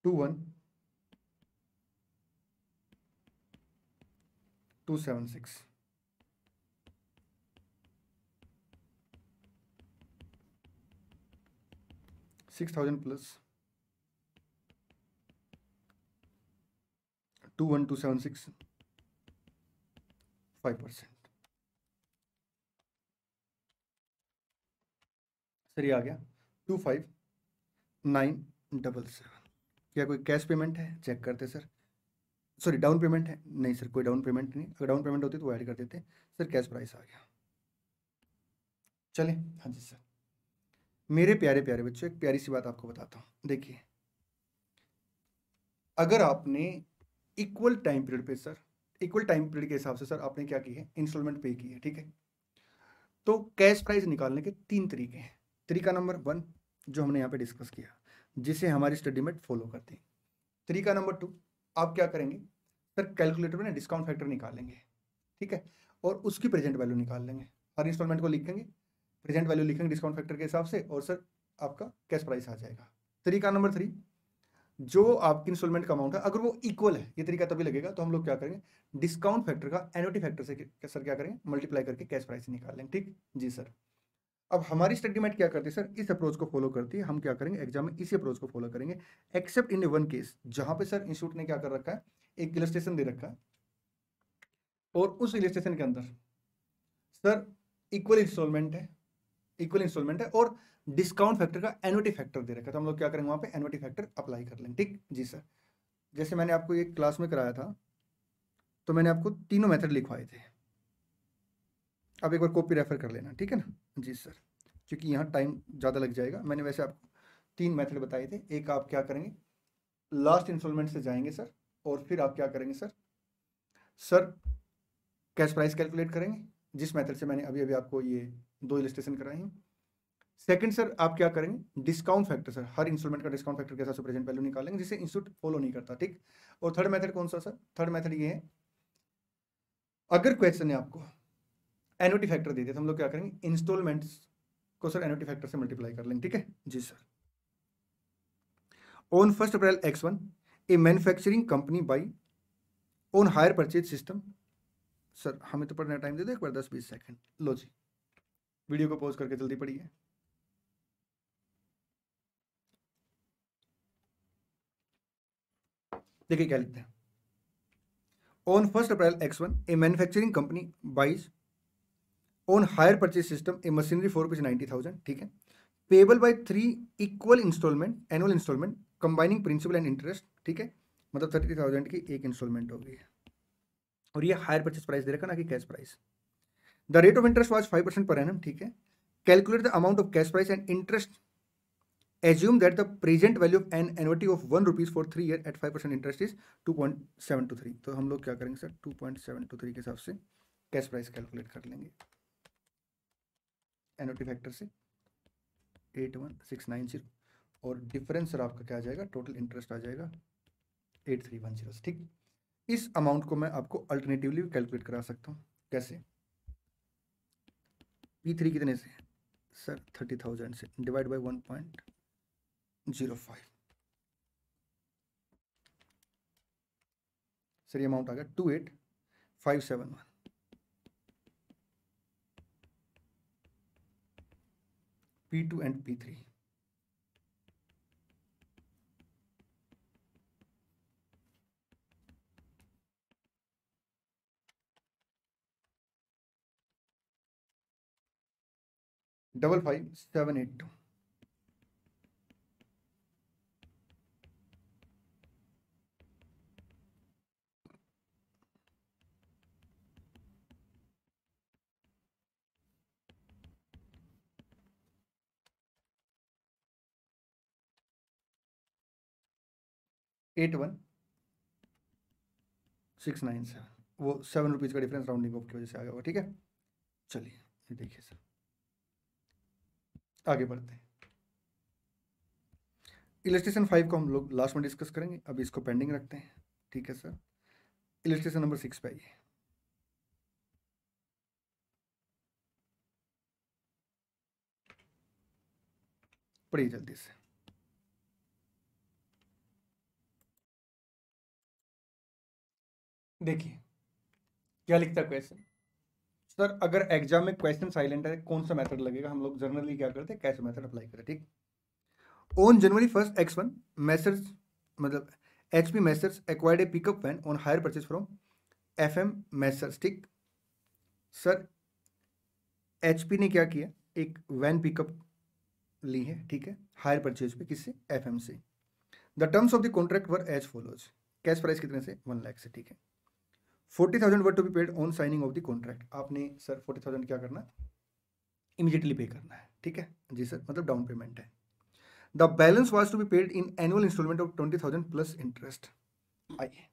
21276 6000 plus 21276 5%। Sir ये आ गया 25977। क्या कोई कैश पेमेंट है? चेक करते सर। सॉरी डाउन पेमेंट है? नहीं सर, कोई डाउन पेमेंट नहीं। अगर डाउन पेमेंट होती तो वो ऐड कर देते। सर कैश प्राइस आ गया। चले, हाँ जी सर। मेरे प्यारे प्यारे बच्चों, एक प्यारी सी बात आपको बताता हूँ। देखिए, अगर आपने इक्वल टाइम पीरियड पे सर, इक्वल टाइम पीरियड के हिसाब से सर आपने क्या की है, इंस्टॉलमेंट पे की है, ठीक है। तो कैश प्राइस निकालने के तीन तरीके हैं। तरीका नंबर 1 जो हमने यहाँ पे डिस्कस किया, जिसे हमारी स्टडी मेट फॉलो करती है। तरीका नंबर 2, आप क्या करेंगे सर, कैलकुलेटर में ना डिस्काउंट फैक्टर निकालेंगे, ठीक है, और उसकी प्रेजेंट वैल्यू निकाल लेंगे। हर इंस्टॉलमेंट को लिखेंगे, प्रेजेंट वैल्यू लिखेंगे डिस्काउंट फैक्टर के हिसाब से, और सर आपका कैश प्राइस आ जाएगा। तरीका नंबर 3, जो आपकी इंस्टॉलमेंट का अमाउंट है अगर वो इक्वल है, ये तरीका तभी लगेगा, तो हम लोग क्या करेंगे, डिस्काउंट फैक्टर का एन्युटी फैक्टर से सर क्या करेंगे, मल्टीप्लाई करके कैश प्राइस निकाल लेंगे। ठीक जी सर। अब हमारी स्टडी मेट क्या करती है सर, इस अप्रोच को फॉलो करती है। हम क्या करेंगे, एग्जाम में इसी अप्रोच को फॉलो करेंगे, एक्सेप्ट इन वन केस, जहां पे सर इंस्टीट्यूट ने क्या कर रखा है, एक इलस्ट्रेशन दे रखा है, और उस इलस्ट्रेशन के अंदर सर इक्वल इंस्टॉलमेंट है, इक्वल इंस्टॉलमेंट है, और डिस्काउंट फैक्टर का एन्युटी फैक्टर दे रखा है। तो हम लोग क्या करेंगे, वहां पे एन्युटी फैक्टर अप्लाई कर लेंगे। ठीक जी सर। जैसे मैंने आपको एक क्लास में कराया था, तो मैंने आपको तीनों मेथड लिखवाए थे। अब एक बार कॉपी रेफर कर लेना, ठीक है ना जी सर, क्योंकि यहाँ टाइम ज़्यादा लग जाएगा। मैंने वैसे आपको तीन मेथड बताए थे। एक आप क्या करेंगे, लास्ट इंस्टॉलमेंट से जाएंगे सर, और फिर आप क्या करेंगे सर, कैश प्राइस कैलकुलेट करेंगे, जिस मेथड से मैंने अभी अभी आपको ये दो इलस्ट्रेशन कराए हैं। सेकंड सर आप क्या करेंगे, डिस्काउंट फैक्टर, सर हर इंस्टॉलमेंट का डिस्काउंट फैक्टर के हिसाब से प्रेजेंट वैल्यू निकालेंगे, जिसे इंस्टीट्यूट फॉलो नहीं करता। ठीक। और थर्ड मेथड कौन सा सर, थर्ड मेथड ये है, अगर क्वेश्चन ने आपको एन्युटी फैक्टर दे दिया तो हम लोग क्या करेंगे, इंस्टॉलमेंट्स को सर एन्युटी फैक्टर से मल्टीप्लाई कर लेंगे। ठीक है जी sir. On 1 April X1 a manufacturing company buy on hire purchase system. Sir हमें तो पढ़ने टाइम दे दो एक बार, 10-20 सेकंड। लो जी, वीडियो को पॉज करके जल्दी पढ़िए। देखिए क्या लिखते हैं, on 1 April X1 a manufacturing company buys on hire purchase system a machinery for rupees 90,000। ठीक है, payable by 3 equal instalment, annual instalment combining principal and interest. ठीक है, मतलब 30,000 की एक इंस्टॉलमेंट होगी, और ये हायर परचेज प्राइस दे रखा ना कि cash price. The rate of interest was 5% पर एनम। ठीक है, calculate the amount of cash price and interest, assume that the present value of an annuity of 1 rupees for 3 year at 5% interest is 2.723। तो हम लोग क्या करेंगे sir, 2.723 के हिसाब से कैश प्राइस कैलकुलेट कर लेंगे, एन्युटी फैक्टर से 81690, और डिफरेंस सर आपका क्या आ जाएगा, टोटल इंटरेस्ट आ जाएगा 8310। ठीक, इस अमाउंट को मैं आपको अल्टरनेटिवली कैलकुलेट करा सकता हूँ। कैसे? P3 कितने से सर? 30,000 से, डिवाइड बाय 1.05। सर ये अमाउंट आ गया 28,571। P2 and P3 55,782। Eight one 697, वो 7 रुपीज़ का डिफरेंस राउंडिंग ऑफ की वजह से आ गया होगा। ठीक है, चलिए ये देखिए सर, आगे बढ़ते हैं। इलस्ट्रेशन 5 को हम लोग लास्ट में डिस्कस करेंगे, अभी इसको पेंडिंग रखते हैं। ठीक है सर, इलस्ट्रेशन नंबर 6 पे आइए। पढ़िए जल्दी से। देखिए क्या लिखता है क्वेश्चन। सर अगर एग्जाम में क्वेश्चन साइलेंट है कौन सा मेथड लगेगा? हम लोग जनरली क्या करते हैं, कैश मेथड अप्लाई करें। ठीक, ऑन जनवरी 1 X1 मैसर्स मतलब HP messrs acquired a pickup van on hire purchase from FM messrs. ठीक सर, HP ने क्या किया, एक वैन पिकअप ली है, ठीक है, हायर परचेज पे, किससे? FM से। The terms of the contract were as follows. Cash price कितने से? 1 लाख से। ठीक है, 40,000 were to be paid on signing of the contract. आपने सर 40,000 क्या करना है? इमीडिएटली पे करना है। ठीक है जी सर, मतलब डाउन पेमेंट है। The balance was to be paid in annual instalment of 20,000 plus interest. आइए,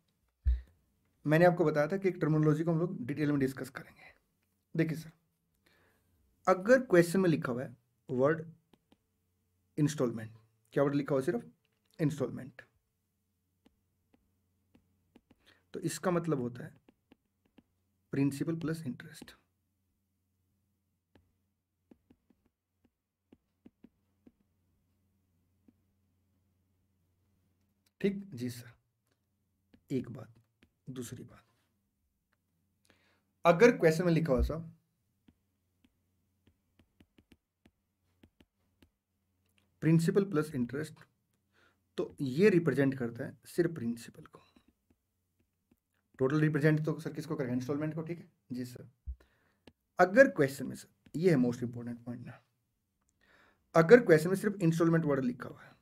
मैंने आपको बताया था कि एक टर्मिनोलॉजी को हम लोग डिटेल में डिस्कस करेंगे। देखिए सर, अगर क्वेश्चन में लिखा हुआ है वर्ड इंस्टॉलमेंट, क्या वर्ड लिखा हुआ है? सिर्फ इंस्टॉलमेंट, तो इसका मतलब होता है प्रिंसिपल प्लस इंटरेस्ट। ठीक जी सर, एक बात। दूसरी बात, अगर क्वेश्चन में लिखा हुआ साहब प्रिंसिपल प्लस इंटरेस्ट, तो ये रिप्रेजेंट करता है सिर्फ प्रिंसिपल को। टोटल रिप्रेजेंट तो सर किसको करेगा? इंस्टॉलमेंट को। ठीक है जी सर, अगर क्वेश्चन में सर, ये है मोस्ट इंपॉर्टेंट पॉइंट ना, अगर क्वेश्चन में सिर्फ इंस्टॉलमेंट वर्ड लिखा हुआ है,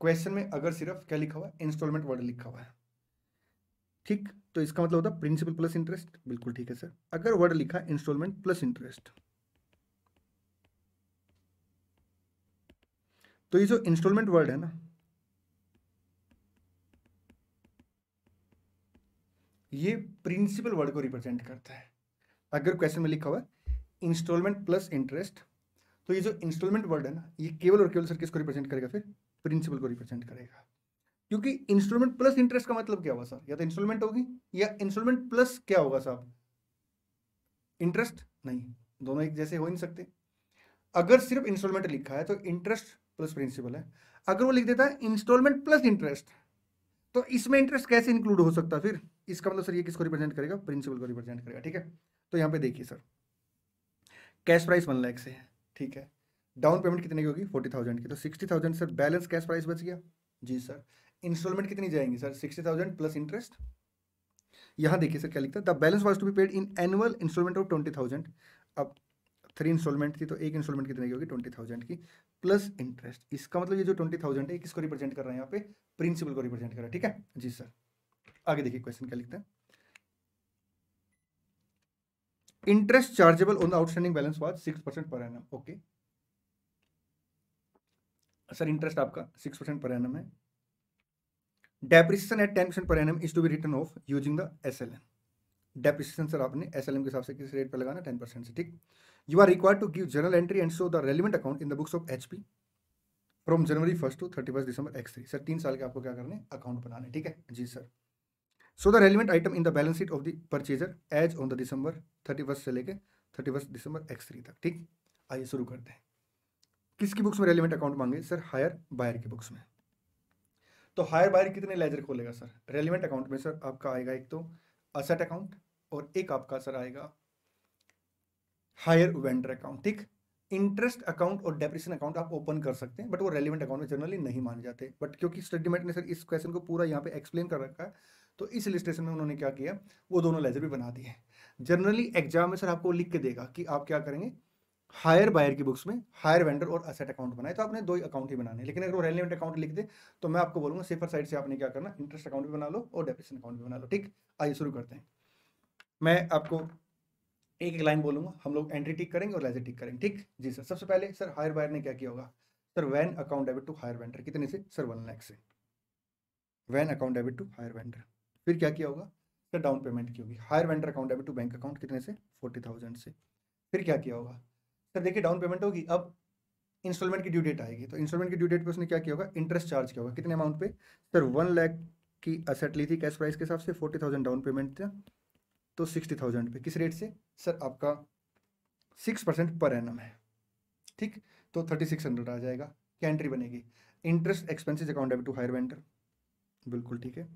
क्वेश्चन में अगर सिर्फ क्या लिखा हुआ है? इंस्टॉलमेंट वर्ड लिखा हुआ है, ठीक, तो इसका मतलब होता है प्रिंसिपल प्लस इंटरेस्ट। बिल्कुल ठीक है सर। अगर वर्ड लिखा है इंस्टॉलमेंट प्लस इंटरेस्ट, तो ये जो इंस्टॉलमेंट वर्ड है ना, ये प्रिंसिपल वर्ड को रिप्रेजेंट करता है। अगर क्वेश्चन में लिखा हुआ है इंस्टॉलमेंट प्लस इंटरेस्ट, तो ये जो इंस्टॉलमेंट वर्ड है ना, ये केवल और केवल सर किसको रिप्रेजेंट करेगा? फिर प्रिंसिपल को रिप्रेजेंट करेगा। क्योंकि इंस्टॉलमेंट प्लस इंटरेस्ट का मतलब क्या हुआ सर? या तो इंस्टॉलमेंट होगी या इंस्टॉलमेंट प्लस क्या होगा साहब? इंटरेस्ट। नहीं, दोनों एक जैसे हो नहीं सकते। अगर सिर्फ इंस्टॉलमेंट लिखा है तो इंटरेस्ट प्लस प्रिंसिपल है। अगर वो लिख देता है इंस्टॉलमेंट प्लस इंटरेस्ट, तो इसमें इंटरेस्ट कैसे इंक्लूड हो सकता है? फिर इसका मतलब सर ये किसको रिप्रेजेंट करेगा? प्रिंसिपल को रिप्रेजेंट करेगा। ठीक है, तो यहाँ पे देखिए सर, कैश प्राइस 1 लाख से है, ठीक है, डाउन पेमेंट कितने की होगी? 40,000 की, तो 60,000 सर बैलेंस कैश प्राइस बच गया। जी सर, इंस्टॉलमेंट कितनी जाएंगी सर? 60,000 plus interest. यहाँ देखिए सर क्या लिखता है, the balance was to be paid in annual instalment of 20,000। अब 3 इंस्टॉलमेंट थी, तो एक इंस्टॉलमेंट कितने की होगी? 20,000 की प्लस इंटरेस्ट। इसका मतलब ये जो 20,000 है किसको रिप्रेजेंट कर रहा है? यहाँ पे प्रिंसिपल को रिप्रेजेंट कर रहा है। ठीक है जी सर, आगे देखिए क्वेश्चन क्या लिखता है। Interest chargeable on the outstanding balance was 6% per annum. Okay sir, interest आपका 6% पर एनम है। Depreciation at 10% per annum is to be written off using the SLM। Depreciation sir आपने SLM के हिसाब से किस रेट पर लगाना? 10% से। ठीक, you are required to give journal entry and show the relevant account in the books of HP from January 1 to 31 December X3। Sir 3 साल के आपको क्या करने, अकाउंट बनाने, ठीक है जी sir. So the relevant item in the balance sheet of the purchaser as on the December 31 से लेके 31 दिसंबर X3 तक, ठीक। आइए शुरू करते हैं। किसकी बुक्स में रेलिवेंट अकाउंट मांगे, सर हायर बायर की बुक्स में। तो हायर बायर कितने लेजर खोलेगा सर, रेलिवेंट अकाउंट में सर आपका आएगा एक तो असेट अकाउंट और एक आपका सर आएगा हायर वेंडर अकाउंट, ठीक। इंटरेस्ट अकाउंट और डेप्रिसिएशन अकाउंट आप ओपन कर सकते हैं, बट वो रेलिवेंट अकाउंट में जनरली नहीं माने जाते। बट क्योंकि स्टडी मेट ने सर इस क्वेश्चन को पूरा यहाँ पे एक्सप्लेन कर रखा है, तो इस इलिस्ट्रेशन में उन्होंने क्या किया, वो दोनों लेजर भी बना दिए। जनरली एग्जाम में सर आपको लिख के देगा कि आप क्या करेंगे, हायर बायर की बुक्स में हायर वेंडर और असेट अकाउंट बनाए, तो आपने 2 अकाउंट ही बनाने। लेकिन अगर वो रेलिवेंट अकाउंट लिख दे तो मैं आपको बोलूंगा सेफर साइड से आपने क्या करना, इंटरेस्ट अकाउंट भी बना लो और डेप्रिसिएशन अकाउंट भी बना लो, ठीक। आइए शुरू करते हैं। मैं आपको एक एक लाइन बोलूंगा, हम लोग एंट्री टिक करेंगे और लेजर टिक करेंगे, ठीक जी सर। सबसे पहले सर हायर बायर ने क्या किया होगा, sir van account debit to hire vendor, कितने से, सर 1 लाख से, van account debit to hire vendor. फिर क्या किया होगा, सर डाउन पेमेंट की होगी, hire vendor account debit to bank account, कितने से, 40,000 से। फिर क्या किया होगा, सर देखिए डाउन पेमेंट होगी, अब इंस्टॉलमेंट की ड्यू डेट आएगी, तो इंस्टॉलमेंट की ड्यू डेट पे उसने क्या किया होगा, इंटरेस्ट चार्ज किया होगा, कितने अमाउंट पे, सर 1 लाख की असेट ली थी कैश प्राइस के हिसाब से, 40,000 डाउन पेमेंट था, तो 60,000 पे किस रेट से, सर आपका 6% पर एनम है, ठीक। तो 3600 आ जाएगा। क्या एंट्री बनेगी, interest expenses account debit to hire vendor, बिल्कुल ठीक है।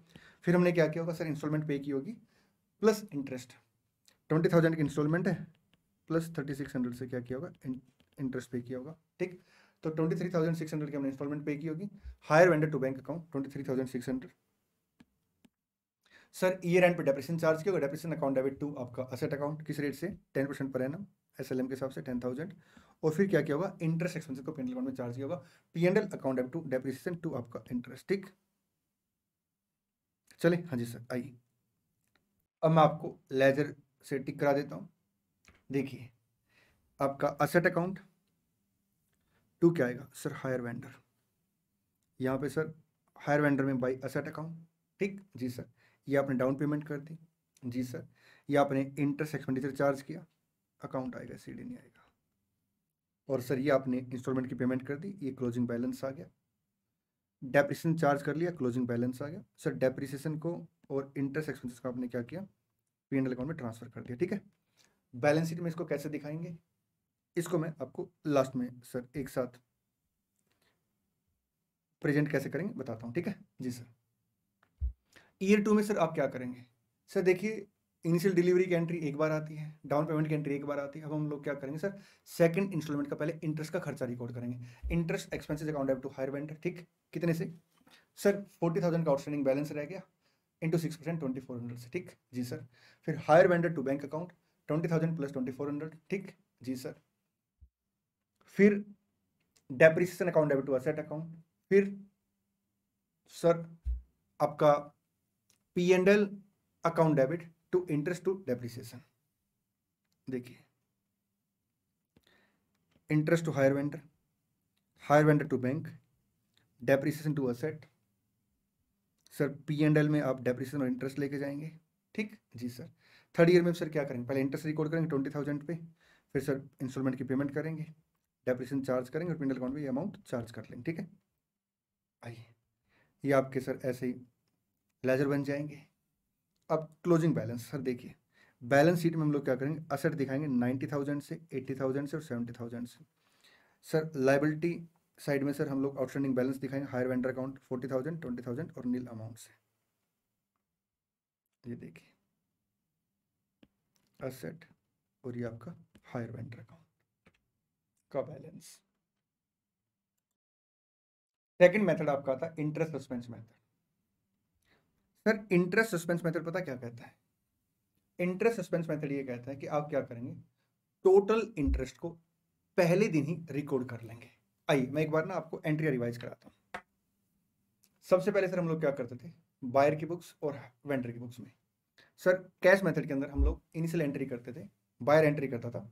फिर हमने क्या किया होगा, सर इंस्टॉलमेंट पे की होगी प्लस इंटरेस्ट, 20,000 की इंस्टॉलमेंट है प्लस 3600 से क्या किया होगा, इंटरेस्ट पे किया होगा, ठीक। तो 23,600 की हमने इंस्टॉलमेंट पे की होगी। Hire vendor to bank account 23,600। Sir year end पे डेप्रिसिएशन चार्ज किया होगा, डेप्रिसिएशन अकाउंट डेबिट टू आपका असेट अकाउंट, किस रेट से, 10% पर एनम, SLM के हिसाब से 10,000। और फिर क्या किया होगा, इंटरेस्ट एक्सपेंसेस को P&L अकाउंट में चार्ज किया होगा, P&L account debit to depreciation to आपका इंटरेस्ट, ठीक। चले हाँ जी सर, आइए अब मैं आपको लेजर से टिक करा देता हूँ। देखिए आपका असेट अकाउंट टू क्या आएगा, सर हायर वेंडर, यहाँ पे सर हायर वेंडर में बाई असेट अकाउंट, ठीक जी सर। ये आपने डाउन पेमेंट कर दी जी सर, ये आपने इंटरेस्ट एक्सपेंडिचर चार्ज किया, अकाउंट आएगा, CD नहीं आएगा। और सर ये आपने इंस्टॉलमेंट की पेमेंट कर दी, ये क्लोजिंग बैलेंस आ गया। डेप्रिसिएशन चार्ज कर लिया, क्लोजिंग बैलेंस आ गया। सर डेप्रिसिएशन को और इंटरेस्ट एक्सपेंसेस को आपने क्या किया, P&L अकाउंट में ट्रांसफर कर दिया, ठीक है। बैलेंस शीट में इसको कैसे दिखाएंगे, इसको मैं आपको लास्ट में सर एक साथ प्रेजेंट कैसे करेंगे बताता हूँ, ठीक है जी सर। ईयर 2 में सर आप क्या करेंगे, सर देखिए इनिशियल डिलीवरी की एंट्री एक बार आती है, डाउन पेमेंट की एंट्री एक बार आती है। अब हम लोग क्या करेंगे सर, सेकंड इंस्टॉलमेंट का पहले इंटरेस्ट का खर्चा रिकॉर्ड करेंगे, interest expenses account debit to hire vendor, ठीक। कितने से, सर 40,000 का आउटस्टैंडिंग बैलेंस रह गया इंटू 6% 2400 से, ठीक जी सर। फिर hire vendor to bank account 20,000 plus 2400, ठीक जी सर। फिर depreciation account debit to asset account, फिर सर आपका P&L account debit to interest to depreciation. देखिए interest to hire vendor to bank, depreciation to asset. Sir P&L में आप depreciation और interest लेके जाएंगे, ठीक जी सर। थर्ड ईयर में सर क्या करेंगे, पहले इंटरेस्ट रिकॉर्ड करेंगे 20,000 पे, फिर सर इंस्टॉलमेंट की पेमेंट करेंगे, डेप्रिसिएशन चार्ज करेंगे और P&L अकाउंट में ये अमाउंट चार्ज कर लेंगे, ठीक है। आइए ये आपके सर ऐसे ही लेजर बन जाएंगे। अब क्लोजिंग बैलेंस, सर देखिए बैलेंस शीट में हम लोग क्या करेंगे, असेट दिखाएंगे 90,000 से, 80,000 से और 70,000 से। सर लाइबिलिटी साइड में सर हम लोग आउटस्टैंडिंग बैलेंस दिखाएंगे, हायर वेंडर अकाउंट 40,000, 20,000 और नील अमाउंट से। ये देखिए असेट और ये आपका हायर वेंडर अकाउंट का बैलेंस। सेकंड मेथड आपका आता है interest suspense method. Sir interest suspense method पता क्या कहता है, इंटरेस्ट सस्पेंस मेथड ये कहता है कि आप क्या करेंगे, टोटल इंटरेस्ट को पहले दिन ही रिकॉर्ड कर लेंगे। आइए मैं एक बार ना आपको एंट्री रिवाइज कराता हूं। सबसे पहले सर हम लोग क्या करते थे, बायर की बुक्स और वेंडर की बुक्स में सर कैश मेथड के अंदर हम लोग इनिशियल एंट्री करते थे, बायर एंट्री करता था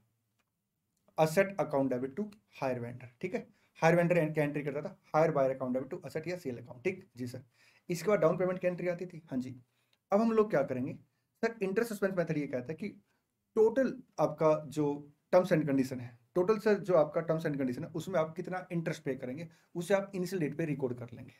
asset account debit to hire vendor, ठीक है। हायर वेंडर क्या एंट्री करता था, hire buyer account debit to asset या सेल अकाउंट, ठीक जी सर। इसके बाद डाउन पेमेंट की एंट्री आती थी, हाँ जी। अब हम लोग क्या करेंगे, सर इंटरेस्ट सस्पेंस मेथड ये कहता है कि टोटल आपका जो टर्म्स एंड कंडीशन है, टोटल सर जो आपका टर्म्स एंड कंडीशन है उसमें आप कितना इंटरेस्ट पे करेंगे उसे आप इनिशियल डेट पे रिकॉर्ड कर लेंगे।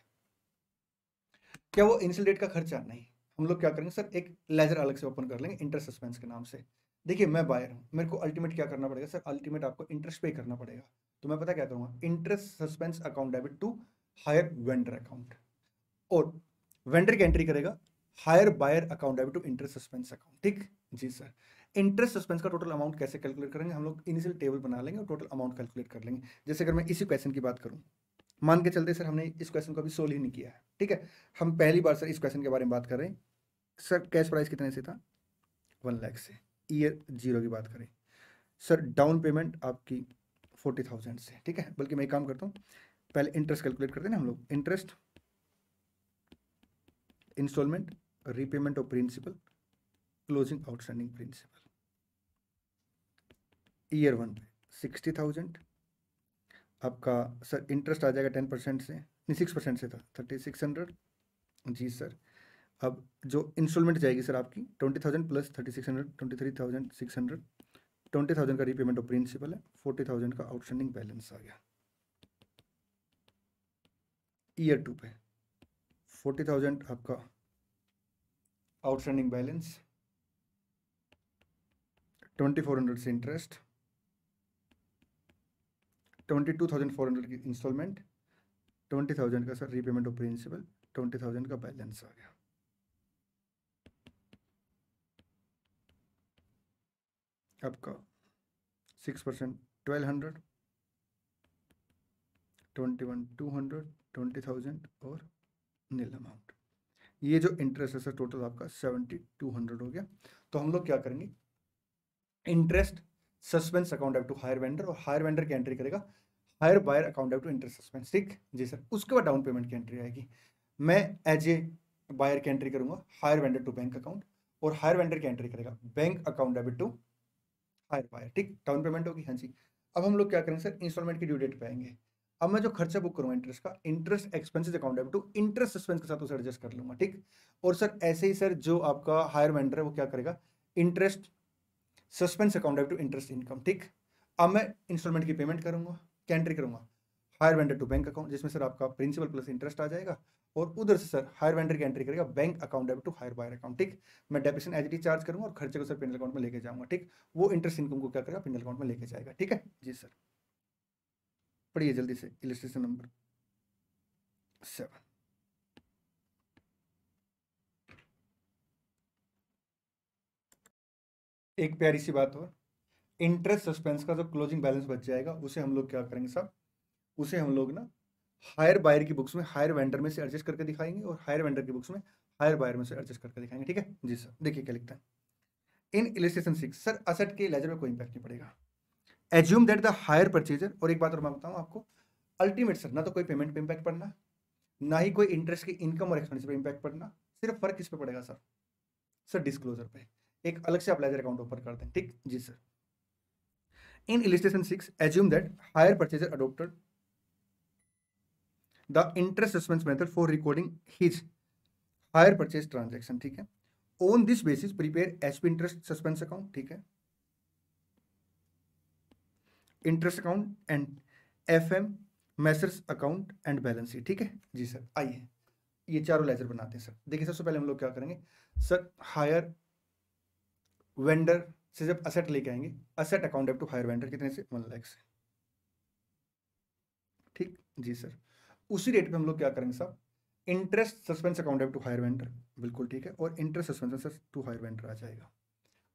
क्या वो इनिशियल डेट का खर्चा? नहीं, हम लोग क्या करेंगे सर, एक लेजर अलग से ओपन कर लेंगे इंटरेस्ट सस्पेंस के नाम से। देखिए मैं बायर हूँ, मेरे को अल्टीमेट क्या करना पड़ेगा सर, अल्टीमेट आपको इंटरेस्ट पे करना पड़ेगा। तो मैं पता क्या करूँगा, interest suspense account debit to hire vendor account, और वेंडर की एंट्री करेगा hire buyer account debit to interest suspense account. ठीक जी सर। इंटरेस्ट सस्पेंस का टोटल अमाउंट कैसे कैलकुलेट करेंगे, हम लोग इनिशियल टेबल बना लेंगे और टोटल अमाउंट कैलकुलेट कर लेंगे। जैसे अगर मैं इसी क्वेश्चन की बात करूं, मान के चलते सर हमने इस क्वेश्चन को अभी सोल्व ही नहीं किया है, ठीक है, हम पहली बार सर इस क्वेश्चन के बारे में बात कर रहे हैं। सर कैश प्राइस कितने से था, 1 लाख से, ईयर 0 की बात करें सर, डाउन पेमेंट आपकी 40,000 से, ठीक है। बल्कि मैं एक काम करता हूँ, पहले इंटरेस्ट कैलकुलेट करते हैं ना हम लोग, interest, instalment, repayment of principal, closing outstanding principal. Year 1 पे 60,000 आपका सर इंटरेस्ट आ जाएगा 10% से, नहीं 6% से था 3600 जी सर। अब जो इंस्टॉलमेंट जाएगी सर आपकी 20,000 प्लस 3600, 23,600, 20,000 का रीपेमेंट ऑफ प्रिंसिपल है, 40,000 का आउटस्टैंडिंग बैलेंस आ गया। ईयर 2 पे 40,000 आपका आउटस्टैंडिंग बैलेंस, 2,400 से इंटरेस्ट, 22,400 की इंस्टॉलमेंट, 20,000 का सर रीपेमेंट ऑफ प्रिंसिपल, 20,000 का बैलेंस आ गया। आपका 6% 1,200, 21,200, 20,000 और नील अमाउंट। ये जो इंटरेस्ट है सर टोटल आपका 7,200 हो गया। तो हम लोग क्या करेंगे, interest suspense account to hire vendor, और हायर वेंडर की एंट्री करेगा hire buyer account to interest suspense. ठीक जी सर। उसके बाद डाउन पेमेंट की एंट्री आएगी, मैं एज ए बायर की एंट्री करूंगा hire vendor to bank account, और हायर वेंडर की एंट्री करेगा bank account debit to hire buyer. ठीक, डाउन पेमेंट होगी, हाँ जी। अब हम लोग क्या करेंगे सर, इंस्टॉलमेंट की ड्यू डेट पे आएंगे। अब मैं जो खर्चा बुक करूंगा इंटरेस्ट का, interest expenses account debit to interest suspense के साथ उसे एडजस्ट कर लूंगा। ठीक, और सर ऐसे ही सर जो आपका हायर वेंडर है वो क्या करेगा, interest suspense account debit to interest income. ठीक, अब मैं इंस्टॉलमेंट की पेमेंट करूंगा, क्या एंट्री करूंगा, hire vendor to bank account, जिसमें सर आपका प्रिंसिपल प्लस इंटरेस्ट आ जाएगा, और उधर से सर हायर वेंडर की एंट्री करेगा bank account debit to hire buyer account. ठीक, मैं डेबिशन एज चार्ज करूंगा और खर्चे को सर पिनल अकाउंट में लेके जाऊंगा। ठीक, वो इंटरेस्ट इनकम को क्या करेगा, पिनल अकाउंट में लेके जाएगा। ठीक है जी सर। पढ़िए जल्दी से इलस्ट्रेशन नंबर 7। एक प्यारी सी बात और, इंटरेस्ट सस्पेंस का जो क्लोजिंग बैलेंस बच जाएगा उसे हम लोग क्या करेंगे साहब, उसे हम लोग ना हायर बायर की बुक्स में हायर वेंडर में से एडजस्ट करके दिखाएंगे, और हायर वेंडर की बुक्स में हायर बायर में से एडजस्ट करके दिखाएंगे। ठीक है जी सर। देखिए क्या लिखता है इन इलस्ट्रेशन 6, सर असेट के लेजर में कोई इंपैक्ट नहीं पड़ेगा। Assume that the hire purchaser, और एक बात और मैं बताऊं आपको, अल्टीमेट सर ना तो कोई पेमेंट पे इंपैक्ट पड़ना, ना ही कोई इंटरेस्ट की इनकम और एक्सपेंस पे इंपैक्ट पड़ना, सिर्फ फर्क किस पे पड़ेगा सर, सर डिस्क्लोजर पे। एक अलग से आप लेजर अकाउंट ओपन कर दें। ठीक जी sir. In illustration 6 assume that hire purchaser adopted the interest suspense method for recording his hire purchase transaction. ठीक है, on this basis prepare SP interest suspense account, ठीक है, interest account and FM Messrs account and balance sheet. ठीक है जी sir. आइए ये चारों लेजर बनाते हैं सर। देखिए सबसे पहले हम लोग क्या करेंगे सर, हायर वेंडर से जब असेट लेके आएंगे, asset account to hire vendor कितने से, 1 लाख से। ठीक जी सर। उसी रेट पे हम लोग क्या करेंगे साहब, interest suspense account to hire vendor, बिल्कुल ठीक है, और interest suspense to hire vendor आ जाएगा।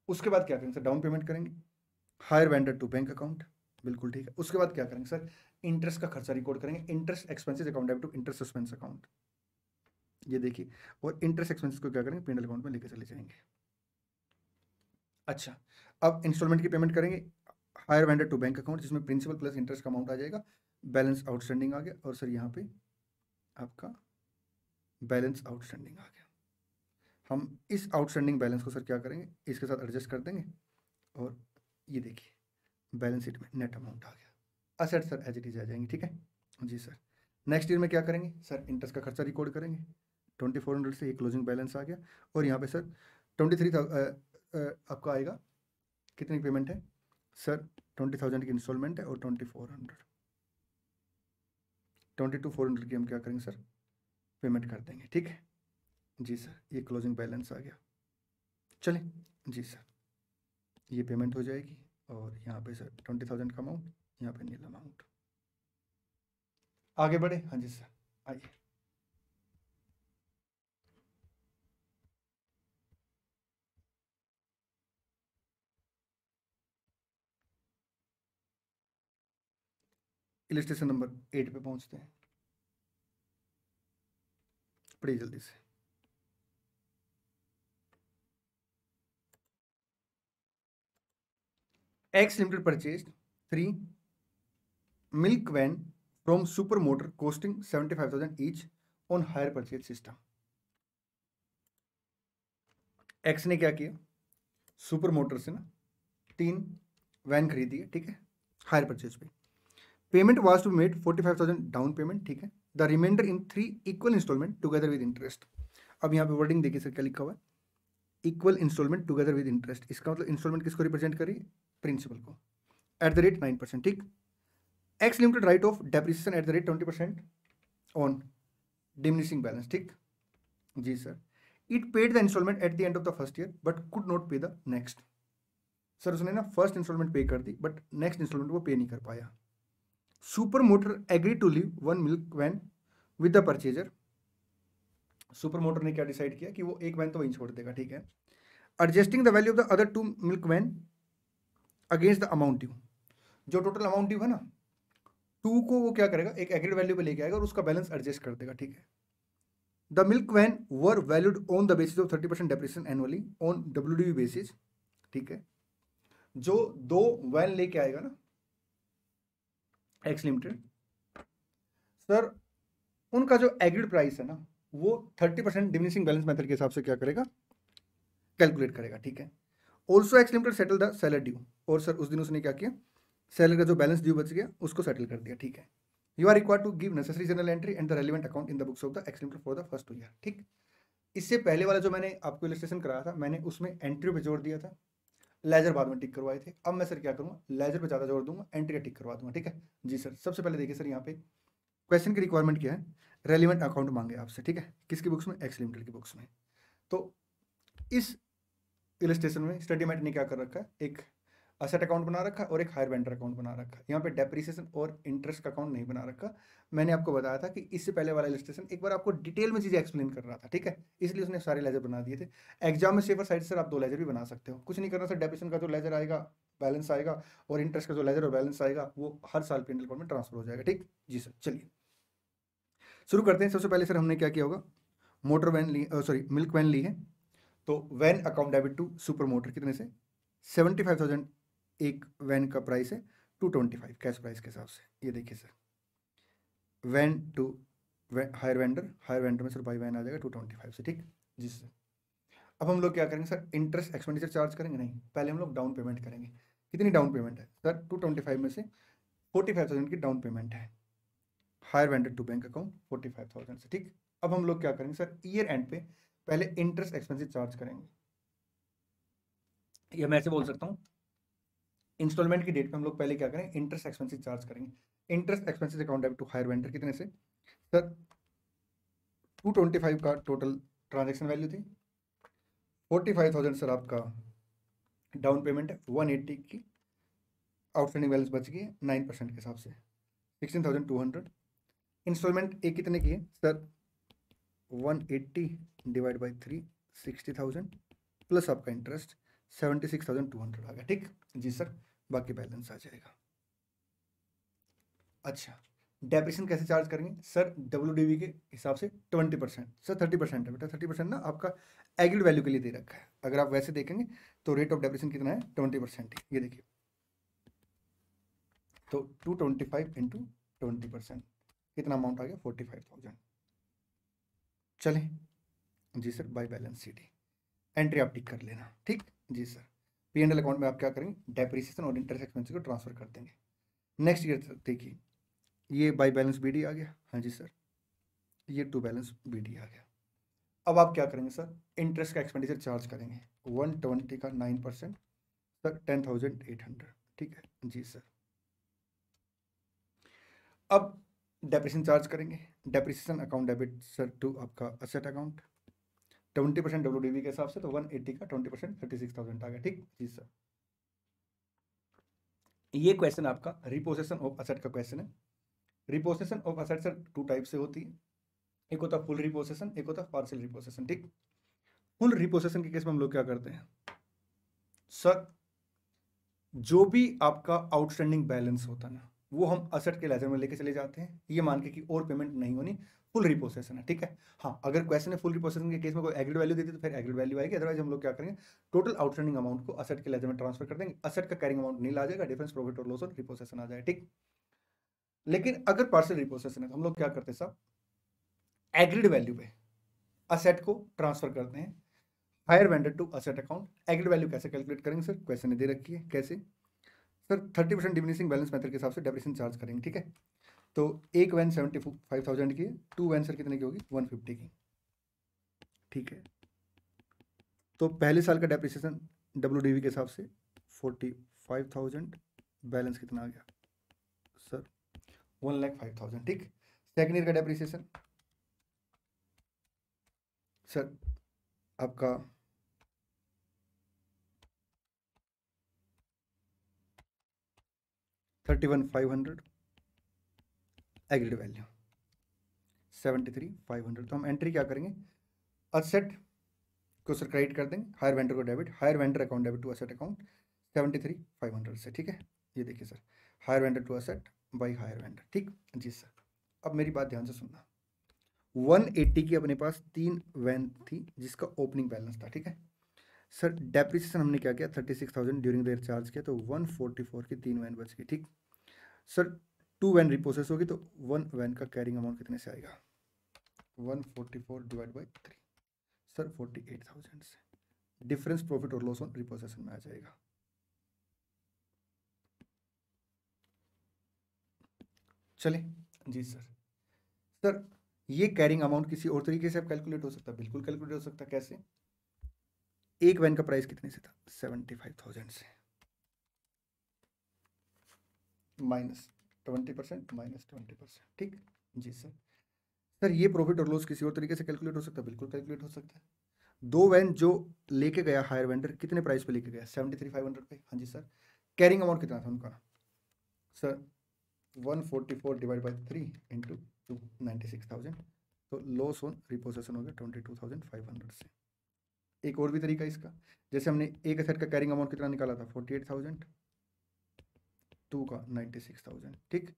उसके बाद क्या करेंगे सर, डाउन पेमेंट करेंगे hire vendor to bank account, बिल्कुल ठीक है। उसके बाद क्या करेंगे सर, इंटरेस्ट का खर्चा रिकॉर्ड करेंगे, interest expenses account to interest suspense account, ये देखिए, और इंटरेस्ट एक्सपेंसेस को क्या करेंगे, पेनल अकाउंट में लेके चले जाएंगे। अच्छा, अब इंस्टॉलमेंट की पेमेंट करेंगे hire vendor to bank account, जिसमें प्रिंसिपल प्लस इंटरेस्ट का अमाउंट आ जाएगा, बैलेंस आउटस्टैंडिंग आ गया, और सर यहाँ पे आपका बैलेंस आउटस्टैंडिंग आ गया। हम इस आउटस्टैंडिंग बैलेंस को सर क्या करेंगे, इसके साथ एडजस्ट कर देंगे, और ये देखिए बैलेंस शीट में नेट अमाउंट आ गया। Asset sir as it is आ जाएंगे। ठीक है जी सर। नेक्स्ट ईयर में क्या करेंगे सर, इंटरेस्ट का खर्चा रिकॉर्ड करेंगे, 2,400 से ये क्लोजिंग बैलेंस आ गया, और यहाँ पे सर 23,000 आपका आएगा, कितनी पेमेंट है सर, 20,000 की इंस्टॉलमेंट है और 2400, 22,400 की हम क्या करेंगे सर, पेमेंट कर देंगे। ठीक है जी सर, ये क्लोजिंग बैलेंस आ गया। चलें जी सर, ये पेमेंट हो जाएगी और यहाँ पे सर 20,000 का अमाउंट, यहाँ पे नील अमाउंट। आगे बढ़े, हाँ जी सर आइए। इलस्ट्रेशन नंबर 8 पे पहुंचते हैं, पढ़िए जल्दी से। X Limited purchased 3 milk van from super motor costing 75,000 each on hire purchase system। X ने क्या किया, सुपर मोटर से ना 3 वैन खरीदी है, ठीक है, हायर परचेज पे। Payment was to made 45,000 down payment, ठीक है, the remainder in 3 equal instalment together with interest. अब यहाँ पे वर्डिंग देखिए सर क्या लिखा हुआ है, equal instalment together with interest. इसका मतलब इंस्टॉलमेंट किसको रिप्रेजेंट करी, प्रिंसिपल को, एट द रेट 9%। ठीक, X limited write off depreciation at the rate 20% on diminishing balance. ठीक जी sir, it paid the instalment at the end of the first year but could not pay the next. Sir उसने ना first instalment पे कर दी but next instalment वो पे नहीं कर पाया। Super Motor agree to leave 1 milk van with the purchaser. Super Motor ने क्या डिसाइड किया कि वो एक वैन तो वहीं छोड़ देगा, ठीक है, adjusting the value of the other 2 milk van against the amount due. जो टोटल अमाउंट ड्यू है ना 2 को वो क्या करेगा, एक एग्रीड वैल्यू पे लेके आएगा और उसका बैलेंस एडजस्ट कर देगा। ठीक है, the milk van were valued on the basis of 30% depreciation annually on WDV basis. ठीक है, जो 2 वैन लेके आएगा ना एक्स लिमिटेड, सर उनका जो एग्रीड प्राइस है ना वो 30% डिमिनिशिंग बैलेंस मेथड के हिसाब से क्या करेगा, कैलकुलेट करेगा। ठीक है, also x limited settle the seller due. और सर उस दिन उसने क्या किया, सेलर का जो बैलेंस ड्यू बच गया उसको सेटल कर दिया। ठीक है, you are required to give necessary journal entry and the relevant account in the books of the X Limited for the first 2 year. ठीक, इससे पहले वाला जो मैंने आपको इलस्ट्रेशन कराया था मैंने उसमें एंट्री पे जोर दिया था, लेजर बाद में टिक करवाए थे। अब मैं सर क्या करूँगा, लेजर पे ज़्यादा जोर दूंगा, एंट्री टिक करवा दूंगा। ठीक है जी सर, सबसे पहले देखिए सर यहाँ पे क्वेश्चन की रिक्वायरमेंट क्या है, रेलिवेंट अकाउंट मांगे आपसे। ठीक है, किसकी बुक्स में, एक्स लिमिटेड की बुक्स में। तो इस इलस्ट्रेशन में स्टडी मेट ने क्या कर रखा है, एक असेट अकाउंट बना रखा है और एक हायर वेंडर अकाउंट बना रखा है। यहाँ पे डेप्रिसिएशन और इंटरेस्ट का अकाउंट नहीं बना रखा। मैंने आपको बताया था कि इससे पहले वाला इलस्ट्रेशन एक बार आपको डिटेल में चीज़ें एक्सप्लेन कर रहा था, ठीक है, इसलिए उसने सारे लेजर बना दिए थे। एग्जाम में सेवर साइड सर आप 2 लेजर भी बना सकते हो, कुछ नहीं करना सर, डेप्रिसिएशन का जो लेजर आएगा बैलेंस आएगा और इंटरेस्ट का जो लेजर और बैलेंस आएगा वो हर साल पेंडल अकाउंट में ट्रांसफर हो जाएगा। ठीक जी सर, चलिए शुरू करते हैं। सबसे पहले सर हमने क्या किया होगा, मोटर वैन ली, सॉरी मिल्क वैन ली है, तो van account debit to Super Motor कितने से, 75,000 एक वैन का प्राइस है, 225 कैश प्राइस के हिसाब से। ये देखिए sir, van to hire vendor में सर बाई वैन आ जाएगा 225 से। ठीक जी सर, अब हम लोग क्या करेंगे सर, इंटरेस्ट एक्सपेंडिचर चार्ज करेंगे नहीं, पहले हम लोग डाउन पेमेंट करेंगे। कितनी डाउन पेमेंट है सर, 225 में से 45,000 की डाउन पेमेंट है, hire vendor to bank account 45,000 से। ठीक, अब हम लोग क्या करेंगे सर, ईयर एंड पे पहले इंटरेस्ट एक्सपेंसिव चार्ज करेंगे। या मैं ऐसे बोल सकता हूँ, इंस्टॉलमेंट की डेट पे हम लोग पहले क्या करें, इंटरेस्ट एक्सपेंसिव चार्ज करेंगे। Interest expensive account debit to hire vendor कितने से सर, 225 का टोटल ट्रांजेक्शन वैल्यू थी, 45,000 सर आपका डाउन पेमेंट है, 180 की आउटस्टैंडिंग बैलेंस बच गई है 9% के हिसाब से, 16,200। इंस्टॉलमेंट एक कितने की है सर, 180 डिवाइड बाई 3 60,000 प्लस आपका इंटरेस्ट 76,200 आ गया। ठीक जी सर, बाकी बैलेंस आ जाएगा। अच्छा, डेप्रिसिएशन कैसे चार्ज करेंगे सर, डब्ल्यूडीवी के हिसाब से 20%। सर 30% है बेटा, 30% ना आपका एग्रीड वैल्यू के लिए दे रखा है। अगर आप वैसे देखेंगे तो रेट ऑफ डेप्रिसिएशन कितना है, 20% ही। ये देखिए, तो 225 इंटू 20% कितना अमाउंट आ गया, 45,000। चलें जी sir, by balance sheet entry आप टिक कर लेना। ठीक जी sir, P and L account में आप क्या करेंगे, डेप्रिसिएशन और इंटरेस्ट एक्सपेंस को ट्रांसफर कर देंगे। नेक्स्ट ईयर देखिए, ये बाय बैलेंस बीडी आ गया, हाँ जी सर, ये टू बैलेंस बीडी आ गया। अब आप क्या करेंगे सर, इंटरेस्ट का एक्सपेंडिचर चार्ज करेंगे, 120 का 9% सर 10,800। ठीक है जी सर। अब डेप्रिसिएशन चार्ज करेंगे। Depreciation account debit sir to आपका असेट अकाउंट 20% डब्ल्यूडीवी के हिसाब से, तो 180 का 20% 36,000 आ गया। ठीक जी सर। ये क्वेश्चन आपका रिपोसेशन ऑफ असेट का क्वेश्चन है। Repossession of asset sir two type से होती है, एक होता है फुल रिपोसेशन, एक होता है पार्शियल रिपोसेशन। ठीक, फुल रिपोसेशन के केस में हम लोग क्या करते हैं सर, जो भी आपका आउटस्टैंडिंग बैलेंस होता है ना, वो हम असेट के लेजर में लेके चले जाते हैं, ये मान के कि और पेमेंट नहीं होनी, फुल रिपोसेशन है। ठीक है, हाँ, अगर क्वेश्चन है फुल रिपोसेशन के केस में कोई एग्रीड वैल्यू देती तो फिर एग्रीड वैल्यू आएगी, अदरवाइज हम लोग क्या करेंगे, टोटल आउटस्टैंडिंग अमाउंट को असेट के लेजर में ट्रांसफर कर देंगे, असेट का कैरिंग अमाउंट नहीं आ जाएगा, डिफरेंस प्रॉफिट और लॉस ऑन रिपोसेशन आ जाएगा। ठीक, लेकिन अगर पार्शियल रिपोसेशन है तो हम लोग क्या करते हैं साहब, एग्रीड वैल्यू पे असेट को ट्रांसफर करते हैं, hire vendor to asset account. Agreed value कैसे कैलकुलेट करेंगे सर, क्वेश्चन में दे रखी है, कैसे सर, 30% डिमिनिशिंग बैलेंस मेथड के हिसाब से डेप्रिसिएशन चार्ज करेंगे। ठीक है, तो एक वैन 75,000 की है, टू वैन सर कितने की होगी, 150 की। ठीक है, तो पहले साल का डेप्रिसिएशन डब्ल्यूडीवी के हिसाब से 45,000, बैलेंस कितना आ गया सर, 1,05,000। ठीक, सेकेंड ईयर का डेप्रिसिएशन सर आपका 31,500, एग्रीड वैल्यू 73,500। तो हम एंट्री क्या करेंगे, असेट को सर क्रेडिट कर देंगे, हायर वेंडर को debit, hire vendor account debit to asset account 73,500 से। ठीक है, ये देखिए sir, hire vendor to asset by hire vendor. ठीक जी सर। अब मेरी बात ध्यान से सुनना, 180 की अपने पास 3 वैन थी जिसका ओपनिंग बैलेंस था। ठीक है सर, डेप्रिसिएशन हमने क्या किया, 36,000 ड्यूरिंग देयर चार्ज किया, तो 144 की 3 वैन बच गई। ठीक सर, 2 वैन रिपोसेस होगी तो 1 वैन का कैरिंग अमाउंट कितने से आएगा, 144 डिवाइड बाई 3 सर 48,000 से, डिफरेंस प्रॉफिट और लॉस ऑन रिपोसेशन में आ जाएगा। चले जी सर। सर ये कैरिंग अमाउंट किसी और तरीके से कैलकुलेट हो सकता है, बिल्कुल कैलकुलेट हो सकता है। कैसे, एक वैन का प्राइस कितने से था, 75,000 से, माइनस 20%, माइनस 20%। ठीक जी सर। सर ये प्रॉफिट और लॉस किसी और तरीके से कैलकुलेट हो सकता है, बिल्कुल कैलकुलेट हो सकता है। दो वैन जो लेके गया हायर वेंडर, कितने प्राइस पे लेके गया, 73,500 पे। हाँ जी सर, कैरिंग अमाउंट कितना था उनका सर, 144 डिवाइड बाई 3 इंटू 96,000, तो लॉस ऑन रिपोसेशन हो गया 22,500 से। एक और भी तरीका इसका, जैसे हमने एक असेट का कैरिंग अमाउंट कितना निकाला था, 48,000, टू का 96,000। ठीक,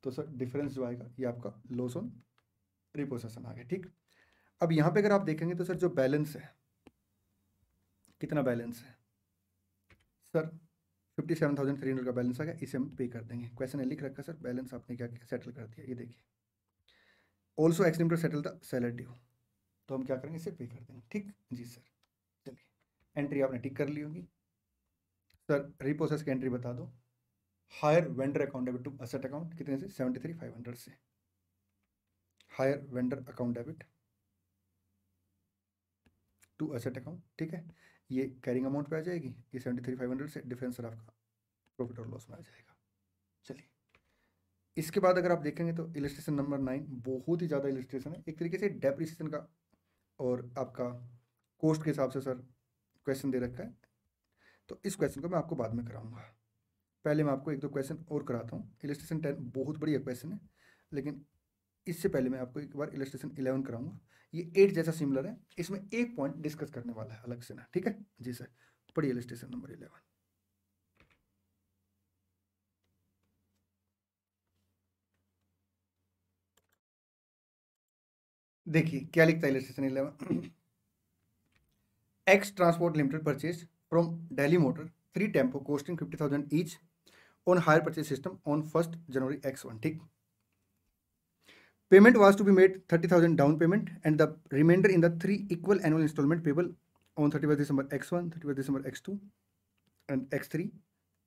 तो सर डिफरेंस जो आएगा ये आपका लॉस ऑन रिपोसेशन आ गया। ठीक, अब यहाँ पे अगर आप देखेंगे तो सर जो बैलेंस है, कितना बैलेंस है सर, 57,300 का बैलेंस आ गया, इसे हम पे कर देंगे। क्वेश्चन लिख रखा सर, बैलेंस आपने क्या किया, सेटल कर दिया। ये देखिए, also extend to settle the seller due, तो हम क्या करेंगे, इसे पे कर देंगे। ठीक जी सर। चलिए, एंट्री आपने टिक कर ली होगी सर, रिपोसेस की एंट्री बता दो, hire vendor account debit to asset account कितने से, 73,500 से, hire vendor account debit to asset account. ठीक है, ये कैरिंग अमाउंट पे आ जाएगी, ये 73,500 से डिफरेंस सर आपका प्रॉफिट और लॉस में आ जाएगा। चलिए, इसके बाद अगर आप देखेंगे तो इलस्ट्रेशन नंबर 9 बहुत ही ज़्यादा इलस्ट्रेशन है, एक तरीके से डेप्रिसिएशन का और आपका कॉस्ट के हिसाब से सर क्वेश्चन दे रखा है, तो इस क्वेश्चन को मैं आपको बाद में कराऊंगा। पहले मैं आपको एक दो क्वेश्चन और कराता हूँ। इलस्ट्रेशन 10 बहुत बढ़िया क्वेश्चन है, लेकिन इससे पहले मैं आपको एक बार इलस्ट्रेशन 11 कराऊंगा। ये 8 जैसा सिमिलर है, इसमें एक पॉइंट डिस्कस करने वाला है अलग से ना। ठीक है जी सर, पढ़िए इलस्ट्रेशन नंबर 11। देखिए क्या लिखता है illustration 11, x transport limited purchase from Delhi motor 3 tempo costing 50,000 each on hire purchase system on 1st January X1। ठीक, payment was to be made 30,000 down payment and the remainder in the 3 equal annual installment payable on 31st December X1, 31st December X2 and X3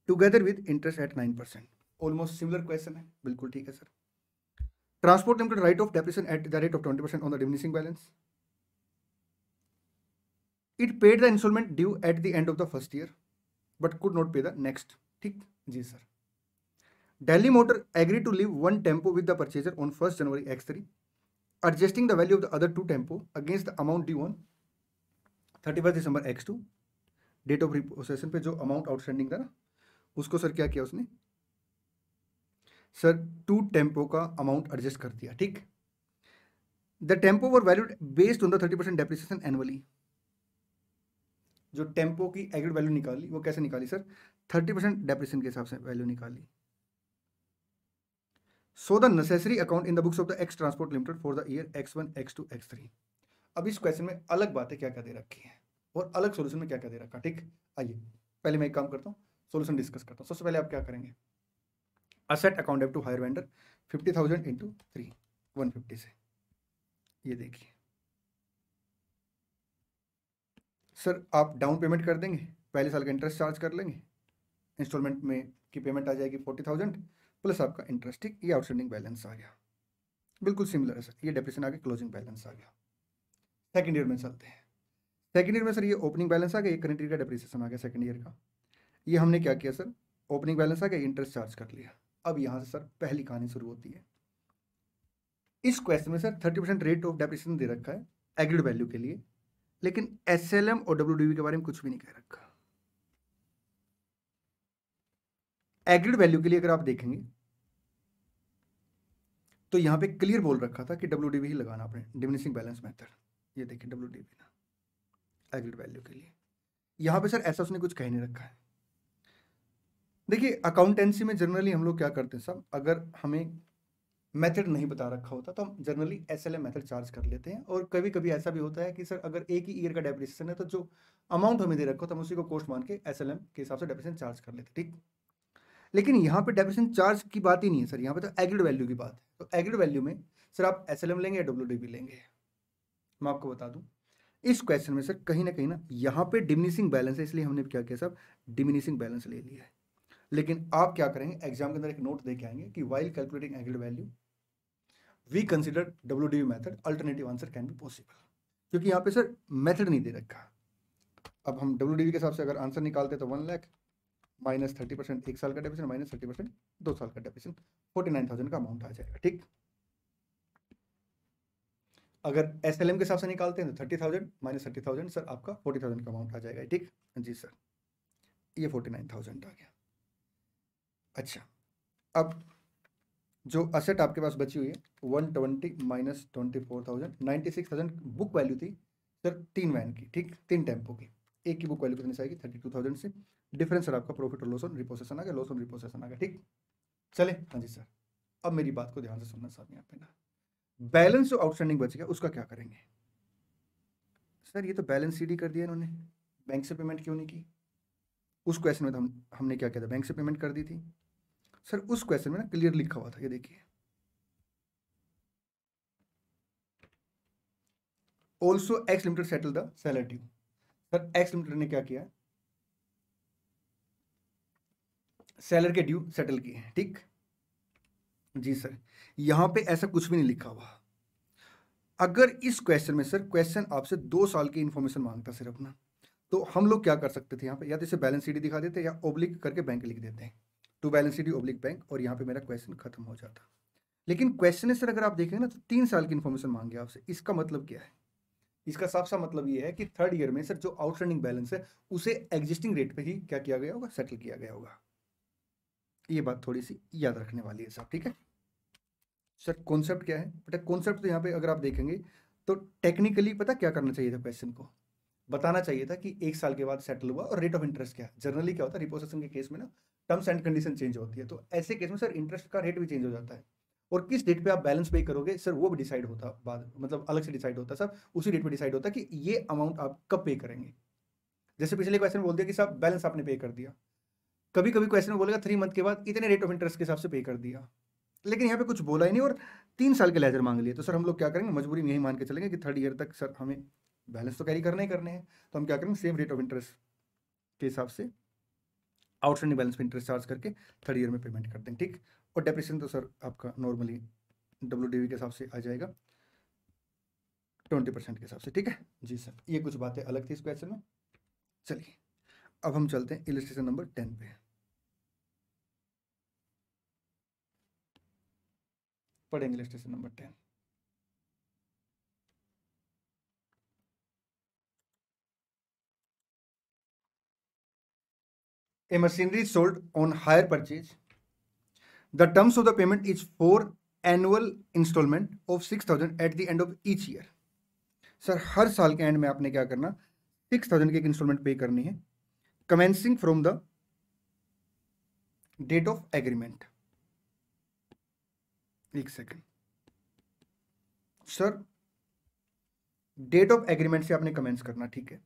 together with interest at 9%। Almost similar question है, बिल्कुल ठीक है sir. Transport limited write off depreciation at the rate of 20% on the diminishing balance, it paid the instalment due at the end of the first year but could not pay the next. ठीक जी sir. Delhi motor agree to leave one tempo with the purchaser on 1 January X3, adjusting the value of the other two tempo against the amount due on 31 December X2, date of repossession पे जो amount outstanding था ना, उसको sir क्या किया उसने, sir 2 tempo का amount adjust कर दिया। ठीक, the tempo were valued based on the 30% depreciation annually. जो टेम्पो की एग्रीड वैल्यू निकाली वो कैसे निकाली सर, 30% डेप्रिसिएशन के हिसाब से वैल्यू निकाली। So the necessary account in the books of the x transport limited for the year X1, X2, X3। अब इस क्वेश्चन में अलग बातें क्या क्या दे रखी है और अलग सॉल्यूशन में क्या क्या दे रखा। ठीक, आइए पहले मैं एक काम करता हूँ, सॉल्यूशन डिस्कस करता हूँ। सबसे पहले आप क्या करेंगे, asset account have to hire vendor 50,000 into 3, 150 से। ये देखिए सर, आप डाउन पेमेंट कर देंगे, पहले साल का इंटरेस्ट चार्ज कर लेंगे, इंस्टॉलमेंट में की पेमेंट आ जाएगी 40,000 प्लस आपका इंटरेस्ट। ठीक, ये आउटस्टैंडिंग बैलेंस आ गया, बिल्कुल सिमिलर है सर। ये डेप्रिसिएशन आ गया, क्लोजिंग बैलेंस आ गया। सेकंड ईयर में चलते हैं। सेकंड ईयर में सर ये ओपनिंग बैलेंस आ गया, ये करंट ईयर का डेप्रिसिएशन आ गया सेकंड ईयर का। ये हमने क्या किया सर, ओपनिंग बैलेंस आ गया, इंटरेस्ट चार्ज कर लिया। अब यहाँ से सर पहली कहानी शुरू होती है। इस क्वेश्चन में सर 30% रेट ऑफ डेप्रिसिएशन दे रखा है एग्रीड वैल्यू के लिए, लेकिन SLM और WDV के बारे में कुछ भी नहीं कह रखा। एग्रीड वैल्यू के लिए अगर आप देखेंगे तो यहाँ पे क्लियर बोल रखा था कि WDV ही लगाना आपने, डिमिनिशिंग बैलेंस मेथड। ये देखिए WDV ना एग्रीड वैल्यू के लिए, यहाँ पे सर ऐसा उसने कुछ कह नहीं रखा है। देखिए अकाउंटेंसी में जनरली हम लोग क्या करते हैं सब, अगर हमें मेथड नहीं बता रखा होता तो हम जनरली SLM मेथड चार्ज कर लेते हैं। और कभी कभी ऐसा भी होता है कि सर अगर एक ही ईयर का डेप्रिसिएशन है तो जो अमाउंट हमें दे रखा होता है हम उसी को कॉस्ट मान के SLM के हिसाब से डेप्रिसिएशन चार्ज कर लेते हैं। ठीक, लेकिन यहाँ पे डेप्रिसिएशन चार्ज की बात ही नहीं है सर, यहाँ पे तो एग्रीड वैल्यू की बात है। तो एग्रीड वैल्यू में सर आप SLM लेंगे या WDV लेंगे। मैं आपको बता दूं इस क्वेश्चन में सर कहीं ना यहाँ पे डिमिनिशिंग बैलेंस है, इसलिए हमने क्या किया सब डिमिनिशिंग बैलेंस ले लिया है। लेकिन आप क्या करेंगे, एग्जाम के अंदर एक नोट दे के आएंगे कि while calculating agreed value we consider WDV method, alternative answer can be possible. क्योंकि यहाँ पे सर मेथड नहीं दे रखा। अब हम WDV के हिसाब से अगर आंसर निकालते तो 1 लाख माइनस 30% एक साल का डेप्रिसिएशन माइनस 30% 2 साल का डेप्रिसिएशन 49,000 का अमाउंट आ जाएगा। ठीक, अगर SLM के हिसाब से निकालते हैं तो 30,000 माइनस 30,000 सर आपका 40,000 का अमाउंट आ जाएगा। ठीक जी सर, ये 49,000 आ गया। अच्छा, अब जो असेट आपके पास बची हुई है 120 माइनस 24,000, 96,000 बुक वैल्यू थी सर 3 वैन की। ठीक, 3 टेम्पो की, एक की बुक वैल्यू कितनी से आएगी 32,000 से। डिफरेंस सर आपका प्रॉफिट और लॉस ऑन रिपोसेशन आ गया, लॉस ऑन रिपोसेशन आ गया। ठीक, चले हाँ जी सर। अब मेरी बात को ध्यान से सुनना साहब, यहाँ पे ना बैलेंस जो आउटस्टैंडिंग बच गया उसका क्या करेंगे। सर ये तो बैलेंस CD कर दिया इन्होंने, बैंक से पेमेंट क्यों नहीं की। उस क्वेश्चन में तो हमने क्या किया था, बैंक से पेमेंट कर दी थी। सर उस क्वेश्चन में ना क्लियर लिखा हुआ था, ये देखिए also x limited settle the seller due. Sir x limited ने क्या किया, सेलर के ड्यू सेटल किए हैं। ठीक जी सर, यहां पे ऐसा कुछ भी नहीं लिखा हुआ। अगर इस क्वेश्चन में सर क्वेश्चन आपसे 2 साल की इंफॉर्मेशन मांगता सिर्फ ना, तो हम लोग क्या कर सकते थे यहाँ पे, या तो इसे बैलेंस CD दिखा देते या ओब्लिक करके बैंक लिख देते हैं, to balance CD oblique bank, और यहाँ पे मेरा क्वेश्चन खत्म हो जाता। लेकिन क्वेश्चन है सर अगर आप देखेंगे ना तो 3 साल की इंफॉर्मेशन मांगे आपसे। इसका मतलब क्या है, इसका साफ साफ मतलब ये है कि थर्ड ईयर में सर जो आउटस्टैंडिंग बैलेंस है उसे एग्जिस्टिंग रेट पे ही क्या किया गया होगा, सेटल किया गया होगा। ये बात थोड़ी सी याद रखने वाली है साहब। ठीक है सर, कॉन्सेप्ट क्या है बेटा, कॉन्सेप्ट तो यहाँ पे अगर आप देखेंगे तो टेक्निकली पता क्या करना चाहिए था, क्वेश्चन को बताना चाहिए था कि 1 साल के बाद सेटल हुआ और रेट ऑफ इंटरेस्ट क्या है। जनरली क्या होता है रिपोसेशन के केस में ना टर्म्स एंड कंडीशन चेंज होती है, तो ऐसे केस में सर इंटरेस्ट का रेट भी चेंज हो जाता है। और किस डेट पे आप बैलेंस पे करोगे सर वो भी डिसाइड होता बाद, मतलब अलग से डिसाइड होता है सर, उसी डेट पे डिसाइड होता है कि ये अमाउंट आप कब पे करेंगे। जैसे पिछले क्वेश्चन में बोल दिया कि साहब बैलेंस आपने पे कर दिया, कभी कभी क्वेश्चन में बोलेगा 3 मंथ के बाद इतने रेट ऑफ इंटरेस्ट के हिसाब से पे कर दिया, लेकिन यहाँ पे कुछ बोला ही नहीं और 3 साल के लेजर मांग लिए। तो सर हम लोग क्या करेंगे, मजबूरी में यही मान के चलेंगे कि थर्ड ईयर तक सर हमें बैलेंस तो कैरी करने ही करने हैं, तो हम क्या करेंगे सेम रेट ऑफ इंटरेस्ट के हिसाब से आउटस्टैंडिंग बैलेंस पे इंटरेस्ट चार्ज करके थर्ड ईयर में पेमेंट कर देंगे। ठीक, और डेप्रिसिएशन तो सर आपका नॉर्मली WDV के हिसाब से आ जाएगा 20% के हिसाब से। ठीक है जी सर, ये कुछ बातें अलग थी इस क्वेश्चन में। चलिए अब हम चलते हैं इलस्ट्रेशन नंबर 10 पे। पढ़ेंगे illustration number 10। A machinery is sold on hire purchase. The terms of the payment is for annual installment of 6,000 at the end of each year. Sir हर साल के एंड में आपने क्या करना, 6,000 की एक इंस्टॉलमेंट पे करनी है, commencing from the date of agreement. एक second sir, date of agreement से आपने कमेंस करना, ठीक है।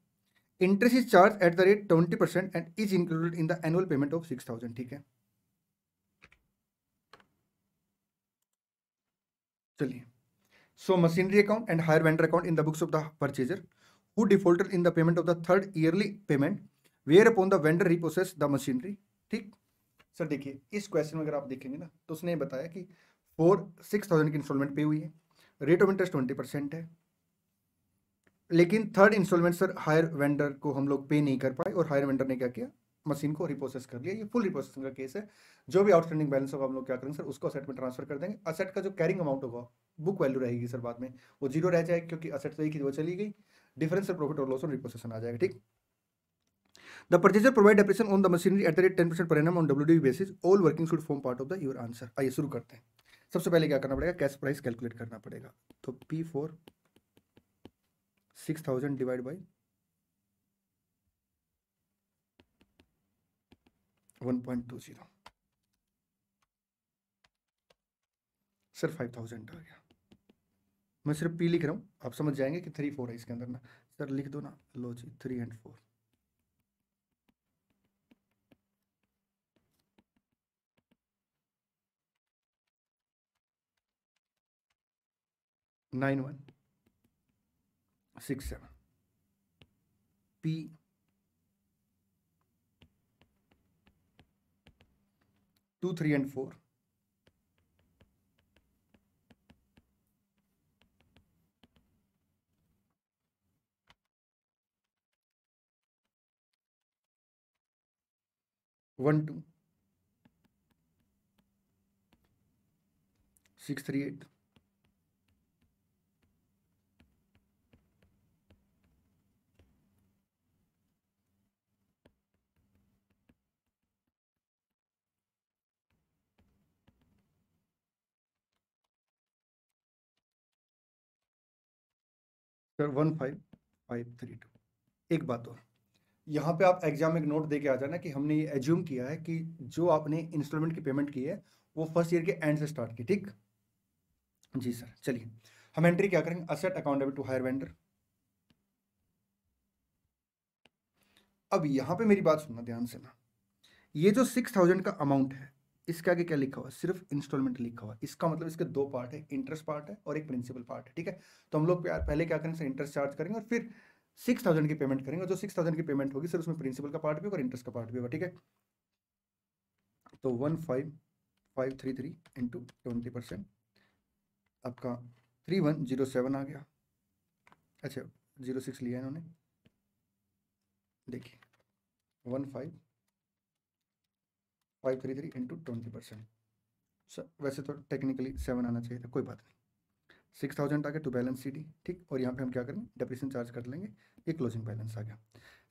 Interest is charge at the rate 20% and is included in the annual payment of 6,000, ठीक है। चलिए, so machinery account and hire vendor account in the books of the purchaser who defaulted in the payment of the third yearly payment whereupon the vendor repossess the machinery, ठीक। Sir देखिए, इस question में अगर आप देखेंगे ना तो उसने बताया कि 6,000 की इंस्टॉलमेंट पे हुई है, रेट ऑफ इंटरेस्ट 20% है, लेकिन third instalment sir hire vendor को हम लोग पे नहीं कर पाए और हायर वेंडर ने क्या किया, मशीन को रिप्रोसेस कर लिया। ये फुल रिप्रोसेसिंग का केस है। जो भी आउटस्टैंडिंग बैलेंस होगा हम लोग क्या करेंगे सर, उसको असेट में ट्रांसफर कर देंगे। असेट का जो कैरिंग अमाउंट होगा बुक वैल्यू रहेगी सर, बाद में वो जीरो रह जाएगी क्योंकि असेट तो एक ही वो चली गई, डिफरेंस सर प्रॉफिट और लॉस ऑन रिप्रोसेशन आ जाएगा, ठीक। The purchaser provide depreciation on the machinery at the rate 10% per annum on WDV basis, all working should form part of the your answer. आइए शुरू करते हैं। सबसे पहले क्या करना पड़ेगा, कैश प्राइस कैलकुलेट करना पड़ेगा। तो P4 6,000 डिवाइड बाई 1.20, सर 5,000 आ गया। मैं सिर्फ P लिख रहा हूँ, आप समझ जाएंगे कि 3 4 है इसके अंदर ना। सर लिख दो ना, लो जी 3 and 4, 9 1 6 7 P 2 3 and 4, one 2 6 3 8, sir 1 5 5 3 2। एक बात और, यहाँ पे आप एग्जाम में एक नोट दे के आ जाना कि हमने ये एज्यूम किया है कि जो आपने इंस्टॉलमेंट की पेमेंट की है वो फर्स्ट ईयर के एंड से स्टार्ट की, ठीक। जी सर, चलिए हम एंट्री क्या करेंगे, asset accountable to hire vendor. अब यहाँ पे मेरी बात सुनना ध्यान से ना, ये जो 6,000 का अमाउंट है इसके आगे क्या लिखा हुआ है, सिर्फ इंस्टॉलमेंट लिखा हुआ है। इसका मतलब इसके दो पार्ट है, इंटरेस्ट पार्ट है और एक प्रिंसिपल पार्ट है, ठीक है। तो हम लोग पहले क्या करेंगे सर, इंटरेस्ट चार्ज करेंगे और फिर 6,000 की पेमेंट करेंगे। और जो 6,000 की पेमेंट होगी सर उसमें प्रिंसिपल का पार्ट भी होगा और इंटरेस्ट का पार्ट भी होगा, ठीक है। तो 15,533 इंटू 20% आपका 3107 आ गया। अच्छा 06 लिया इन्होंने, देखिए 15,533 इंटू 20%। सर वैसे तो टेक्निकली 7 आना चाहिए था, कोई बात नहीं। 6,000 आ गया टू बैलेंस CD, ठीक। और यहाँ पे हम क्या करेंगे, डेप्रिसिएशन चार्ज कर लेंगे, ये क्लोजिंग बैलेंस आ गया।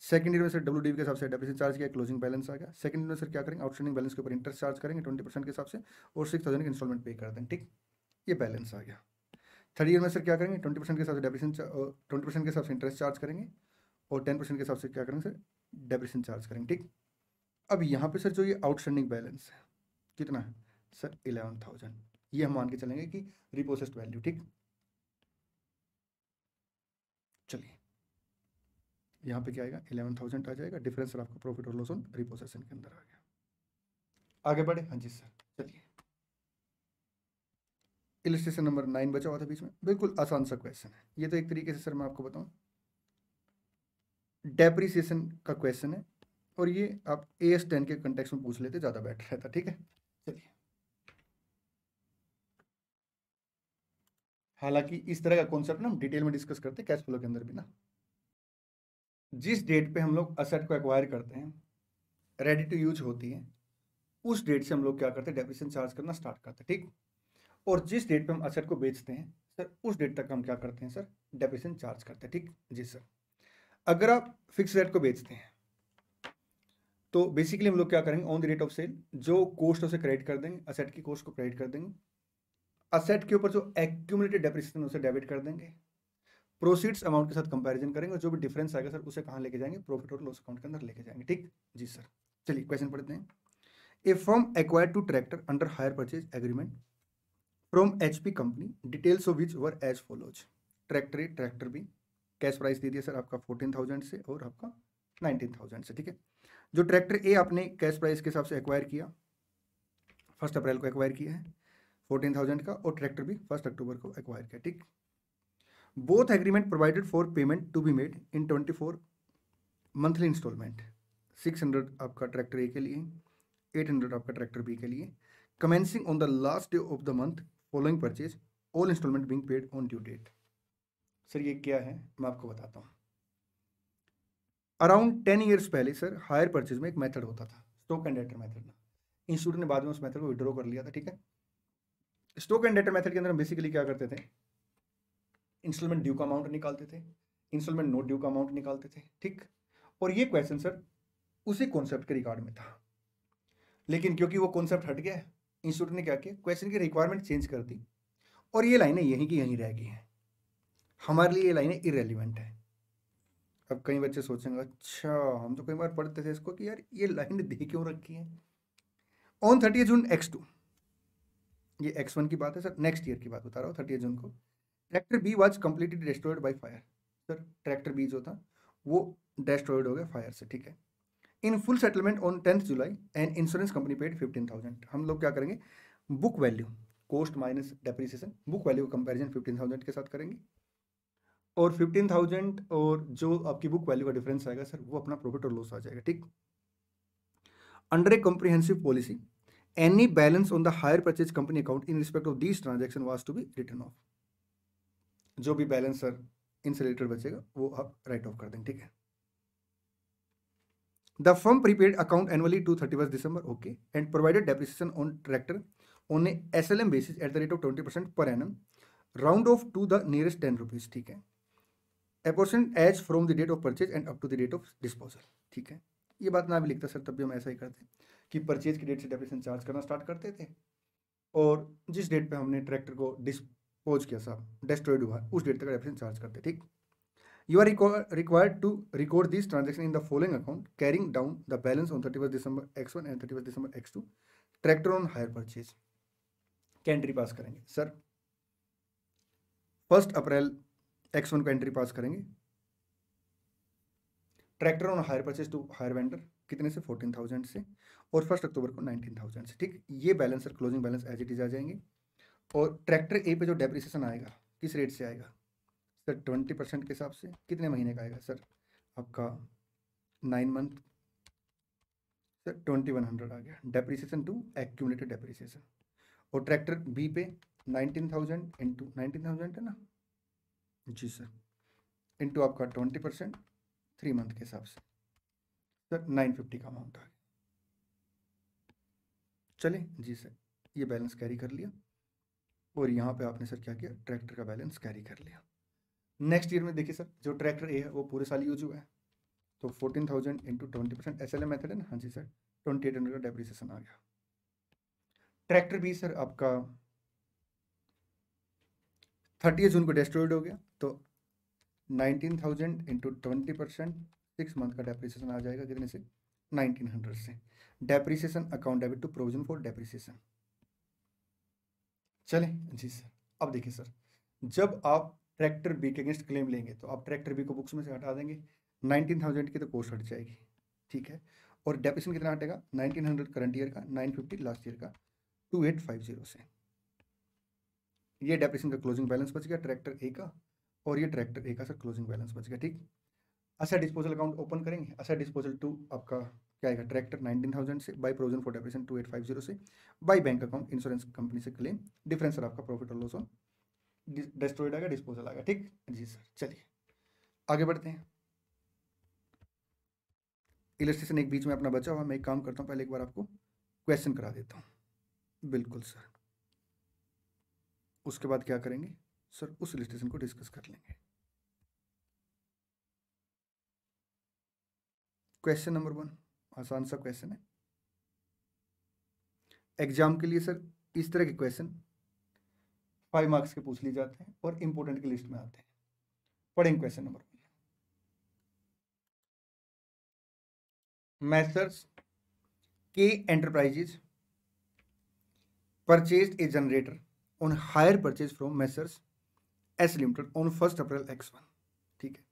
सेकंड ईयर में सर WDV के हिसाब से डेप्रिसिएशन चार्ज किया, क्लोजिंग बैलेंस आ गया। सेकंड ईयर में सर क्या करेंगे, आउटस्टैंडिंग बैलेंस के ऊपर इंटरेस्ट चार्ज करेंगे 20% के हिसाब से और 6,000 की इंस्टॉलमेंट पे कर देंगे, ठीक। ये बैलेंस आ गया। थर्ड ईयर में सर क्या करेंगे, 20% के हिसाब से डेप्रिसिएशन 20% के हिसाब से इंटरेस्ट चार्ज करेंगे और 10% के हिसाब से क्या करेंगे सर, डेप्रिसिएशन चार्ज करेंगे, ठीक। अब यहाँ पे सर जो ये आउटस्टैंडिंग बैलेंस है कितना है सर, 11,000। ये हम मान के चलेंगे कि रिपोसेस्ड वैल्यू, ठीक। चलिए यहाँ पे क्या आएगा, 11,000 आ जाएगा। डिफरेंस सर आपका प्रॉफिट और लॉस ऑन रिपोसेशन के अंदर आ गया। आगे बढ़े, हाँ जी सर। चलिए इलस्ट्रेशन नंबर 9 बचा हुआ था बीच में, बिल्कुल आसान सा क्वेश्चन है ये तो। एक तरीके से सर मैं आपको बताऊं, डेप्रिसिएशन का क्वेश्चन है और ये आप AS 10 के कंटेक्स्ट में पूछ लेते ज़्यादा बेटर रहता, ठीक है। चलिए, हालांकि इस तरह का कॉन्सेप्ट ना हम डिटेल में डिस्कस करते हैं कैश फ्लो के अंदर भी ना। जिस डेट पे हम लोग असेट को एक्वायर करते हैं, रेडी टू यूज होती है, उस डेट से हम लोग क्या करते हैं, डेप्रिसिएशन चार्ज करना स्टार्ट करते हैं, ठीक। और जिस डेट पे हम असेट को बेचते हैं सर, उस डेट तक हम क्या करते हैं सर, डेप्रिसिएशन चार्ज करते हैं। ठीक जी सर। अगर आप फिक्स रेट को बेचते हैं तो बेसिकली हम लोग क्या करेंगे, on the rate of sale जो कोस्ट उसे क्रेडिट कर देंगे, असेट की कोस्ट को क्रेडिट कर देंगे, असेट के ऊपर जो एक्यूमुलेटेड डेप्रिसिएशन उसे डेबिट कर देंगे, प्रोसीड्स अमाउंट के साथ कंपैरिजन करेंगे और जो भी डिफरेंस आएगा सर उसे कहाँ लेके जाएंगे, प्रॉफिट और लॉस अकाउंट के अंदर लेके जाएंगे। ठीक जी सर। चलिए क्वेश्चन पढ़ते हैं। A firm acquired two tractor under hire purchase agreement from HP company, details of which were as follows. Tractor A, tractor B, cash price दे दिया सर आपका 14,000 से और आपका 19,000 से। ठीक है। जो ट्रैक्टर ए आपने कैश प्राइस के हिसाब से एक्वायर किया, 1 अप्रैल को एक्वायर किया है 14,000 का, और ट्रैक्टर भी 1 अक्टूबर को एक्वायर किया। ठीक। Both agreement provided for payment to be made in 24 monthly instalment. 600 आपका ट्रैक्टर ए के लिए, 800 आपका ट्रैक्टर बी के लिए, commencing on the last day of the month following purchase, all instalment being paid on due date. Sir ये क्या है मैं आपको बताता हूँ। अराउंड 10 ईयर्स पहले सर हायर परचेज में एक मेथड होता था, stock and debtor method. Institute ने बाद में उस मेथड को विड्रॉ कर लिया था। ठीक है। स्टॉक एंड डेटर मेथड के अंदर हम बेसिकली क्या करते थे, इंस्टॉलमेंट ड्यू का अमाउंट निकालते थे, इंस्टॉलमेंट नोट ड्यू का अमाउंट निकालते थे। ठीक। और ये क्वेश्चन सर उसी कॉन्सेप्ट के रिगार्ड में था, लेकिन क्योंकि वो कॉन्सेप्ट हट गया, इंस्टीट्यूट ने क्या किया, क्वेश्चन की रिक्वायरमेंट चेंज कर दी और ये लाइनें यहीं की यहीं रह गई हैं। हमारे लिए ये लाइनें इरेलीवेंट है। अब कई बच्चे सोचेंगे अच्छा हम तो कई बार पढ़ते थे इसको कि यार ये लाइन दे क्यों रखी है। ऑन 30 जून X2, ये X1 की बात है सर, नेक्स्ट ईयर की बात बता रहा हूँ, 30 जून को tractor B was completely destroyed by fire. Sir tractor B जो था वो डिस्ट्रॉयड हो गया फायर से। ठीक है। In full settlement on 10 July and insurance company paid 15,000। हम लोग क्या करेंगे, book value cost minus depreciation, book value का कंपैरिजन 15,000 के साथ करेंगे और 15,000 और जो आपकी बुक वैल्यू का डिफरेंस आएगा सर वो अपना प्रॉफिट और लॉस आ जाएगा। ठीक। Under a comprehensive policy any balance on the hire purchase company account in respect of this transaction was to be written off. जो भी बैलेंस सर इनसे रिलेटेड बचेगा वो आप राइट ऑफ कर देंगे। ठीक है। The firm prepaid account annually to 31st December, okay, and provided depreciation on tractor on a SLM basis at the rate of 20% per annum, round off to the nearest 10 rupees, ठीक है, apportioned as from the date of purchase and up to the date of disposal, ठीक है। ये बात ना भी लिखता sir तब भी हम ऐसा ही करते कि परचेज की डेट से डेप्रिसिएशन चार्ज करना स्टार्ट करते थे और जिस डेट पे हमने ट्रैक्टर को डिस्पोज किया साहब, डिस्ट्रॉयड हुआ, उस डेट तक डेप्रिसिएशन चार्ज करते। ठीक। You are required to record these transactions in the following account, carrying down the balance on 31st December X1 and 31st December X2. Tractor on hire purchase क्या entry pass करेंगे sir, 1 अप्रैल X1 को entry pass करेंगे, tractor on hire purchase to hire vendor कितने से 14,000 से और 1 अक्टूबर को 19,000 से। ठीक। ये balance sir closing balance as it is आ जाएंगे और ट्रैक्टर ए पे जो डेप्रिसिएशन आएगा किस रेट से आएगा सर, 20% के हिसाब से। कितने महीने का आएगा सर आपका 9 मंथ, सर 2100 आ गया डेप्रिसिएशन टू एक्यूमुलेटेड डेप्रिसिएशन। और ट्रैक्टर बी पे 19,000 इंटू 19,000 है ना जी सर, इंटू आपका 20% 3 मंथ के हिसाब से सर 950 का अमाउंट आ गया। चले जी सर, ये बैलेंस कैरी कर लिया और यहाँ पे आपने सर क्या किया, ट्रैक्टर का बैलेंस कैरी कर लिया। नेक्स्ट ईयर में देखिए सर जो ट्रैक्टर ए है वो पूरे साल यूज हुआ है तो 14,000 इंटू 20% SLM मेथड है ना, हाँ जी सर, 2800 का डेप्रिसिएशन आ गया। ट्रैक्टर भी सर आपका 30 जून को डिस्ट्रॉयड हो गया तो 19,000 इंटू 20% 6 मंथ का डेप्रिसिएशन आ जाएगा कितने से, 1900 से। Depreciation account debit to provision for depreciation. चले जी सर। अब देखिए सर जब आप ट्रैक्टर बी के अगेंस्ट क्लेम लेंगे तो आप ट्रैक्टर बी को बुक्स में से हटा देंगे, 19,000 की तो कॉस्ट हट जाएगी। ठीक है। और डेप्रिसिएशन कितना हटेगा, 1900 करंट ईयर का, 950 लास्ट ईयर का, 2850 से। ये डेप्रिसिएशन का क्लोजिंग बैलेंस बच गया ट्रैक्टर ए का और ये ट्रैक्टर ए का सर क्लोजिंग बैलेंस बच गया। ठीक। असेट डिस्पोजल अकाउंट ओपन करेंगे, असेट डिस्पोजल टू आपका क्या आएगा, ट्रैक्टर 19,000 से, बाई प्रोविजन फॉर डेप्रिसिएशन 2850 से, by bank account insurance company से क्लेम, डिफरेंस सर आपका प्रॉफिट और लॉस ऑन डिस्ट्रॉयड आएगा, डिस्पोजल आएगा। ठीक जी सर। चलिए आगे बढ़ते हैं। इलस्ट्रेशन एक बीच में अपना बचा हुआ, मैं एक काम करता हूँ पहले एक बार आपको क्वेश्चन करा देता हूँ। बिल्कुल सर। उसके बाद क्या करेंगे सर, उस इलस्ट्रेशन को डिस्कस कर लेंगे। क्वेश्चन नंबर 1 आसान सा क्वेश्चन है एग्जाम के लिए सर। इस तरह के क्वेश्चन 5 मार्क्स के पूछ लिए जाते हैं और इंपॉर्टेंट की लिस्ट में आते हैं। पढ़ेंगे क्वेश्चन नंबर 1। मैसर्स के enterprises purchased a generator on hire purchase from Messrs S Limited on 1st April X1। ठीक है,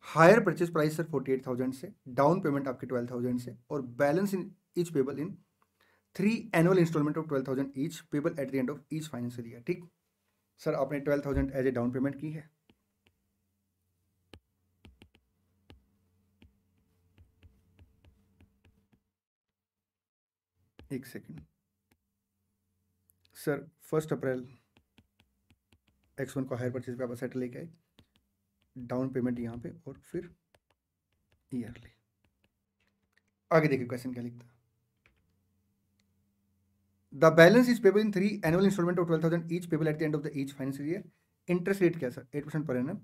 हायर परचेज प्राइस सर 48,000 से, डाउन पेमेंट आपके 12,000 से, और balance in each payable in 3 annual instalment of 12,000 each payable at the end of each financial year. ठीक sir, आपने 12,000 as a down payment की है। एक सेकेंड सर, 1 अप्रैल X1 को हायर परचेज पे आप सेट लेके आए, डाउन पेमेंट यहाँ पे और फिर ईयरली। आगे देखिए क्वेश्चन क्या लिखता है। The balance is payable in 3 annual instalment of 12,000 each payable at the end of the each financial year. Interest rate क्या सर 8% पर एनम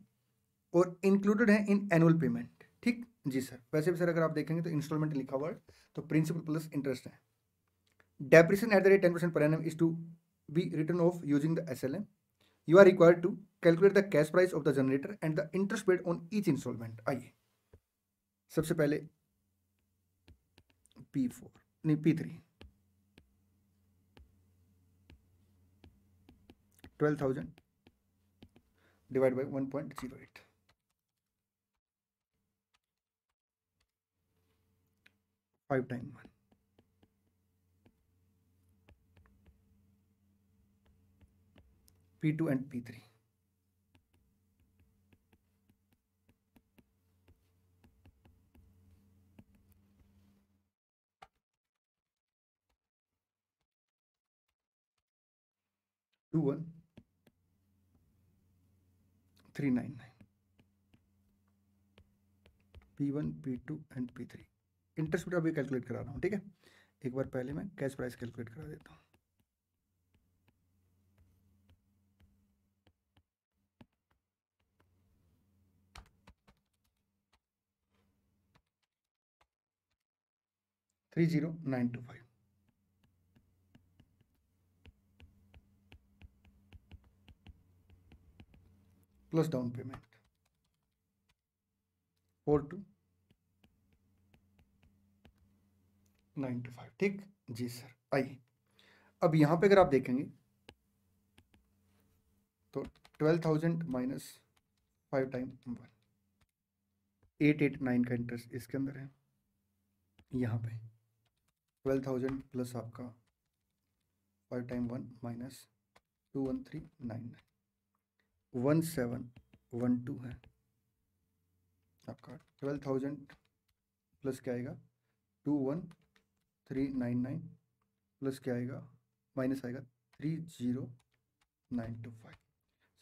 और इंक्लूडेड है इन एनुअल पेमेंट। ठीक जी सर। वैसे भी सर अगर आप देखेंगे तो इंस्टॉलमेंट लिखा हुआ है तो प्रिंसिपल प्लस इंटरेस्ट है। Depreciation at the rate 10% per annum is to be written off using the SLM. You are required to calculate the cash price of the generator and the interest paid on each installment। आइए सबसे पहले P4 नहीं P3 12,000 divide by 1.08 5 time 1 P2 and P3 21 399 P1 P2 and P3 interest अभी calculate करा रहा हूँ। ठीक है, एक बार पहले मैं कैश प्राइस कैलकुलेट करा देता हूँ। Three 30,925 plus down payment 42,925। ठीक जी सर। आइए अब यहां पे अगर आप देखेंगे तो 12,000 माइनस 5 टाइम 1 889 का इंटरेस्ट इसके अंदर है। यहाँ पे 12,000 प्लस आपका 5 टाइम 1 माइनस 21399 1712 है आपका। 12,000 प्लस क्या आएगा 21399 प्लस क्या आएगा माइनस आएगा 30925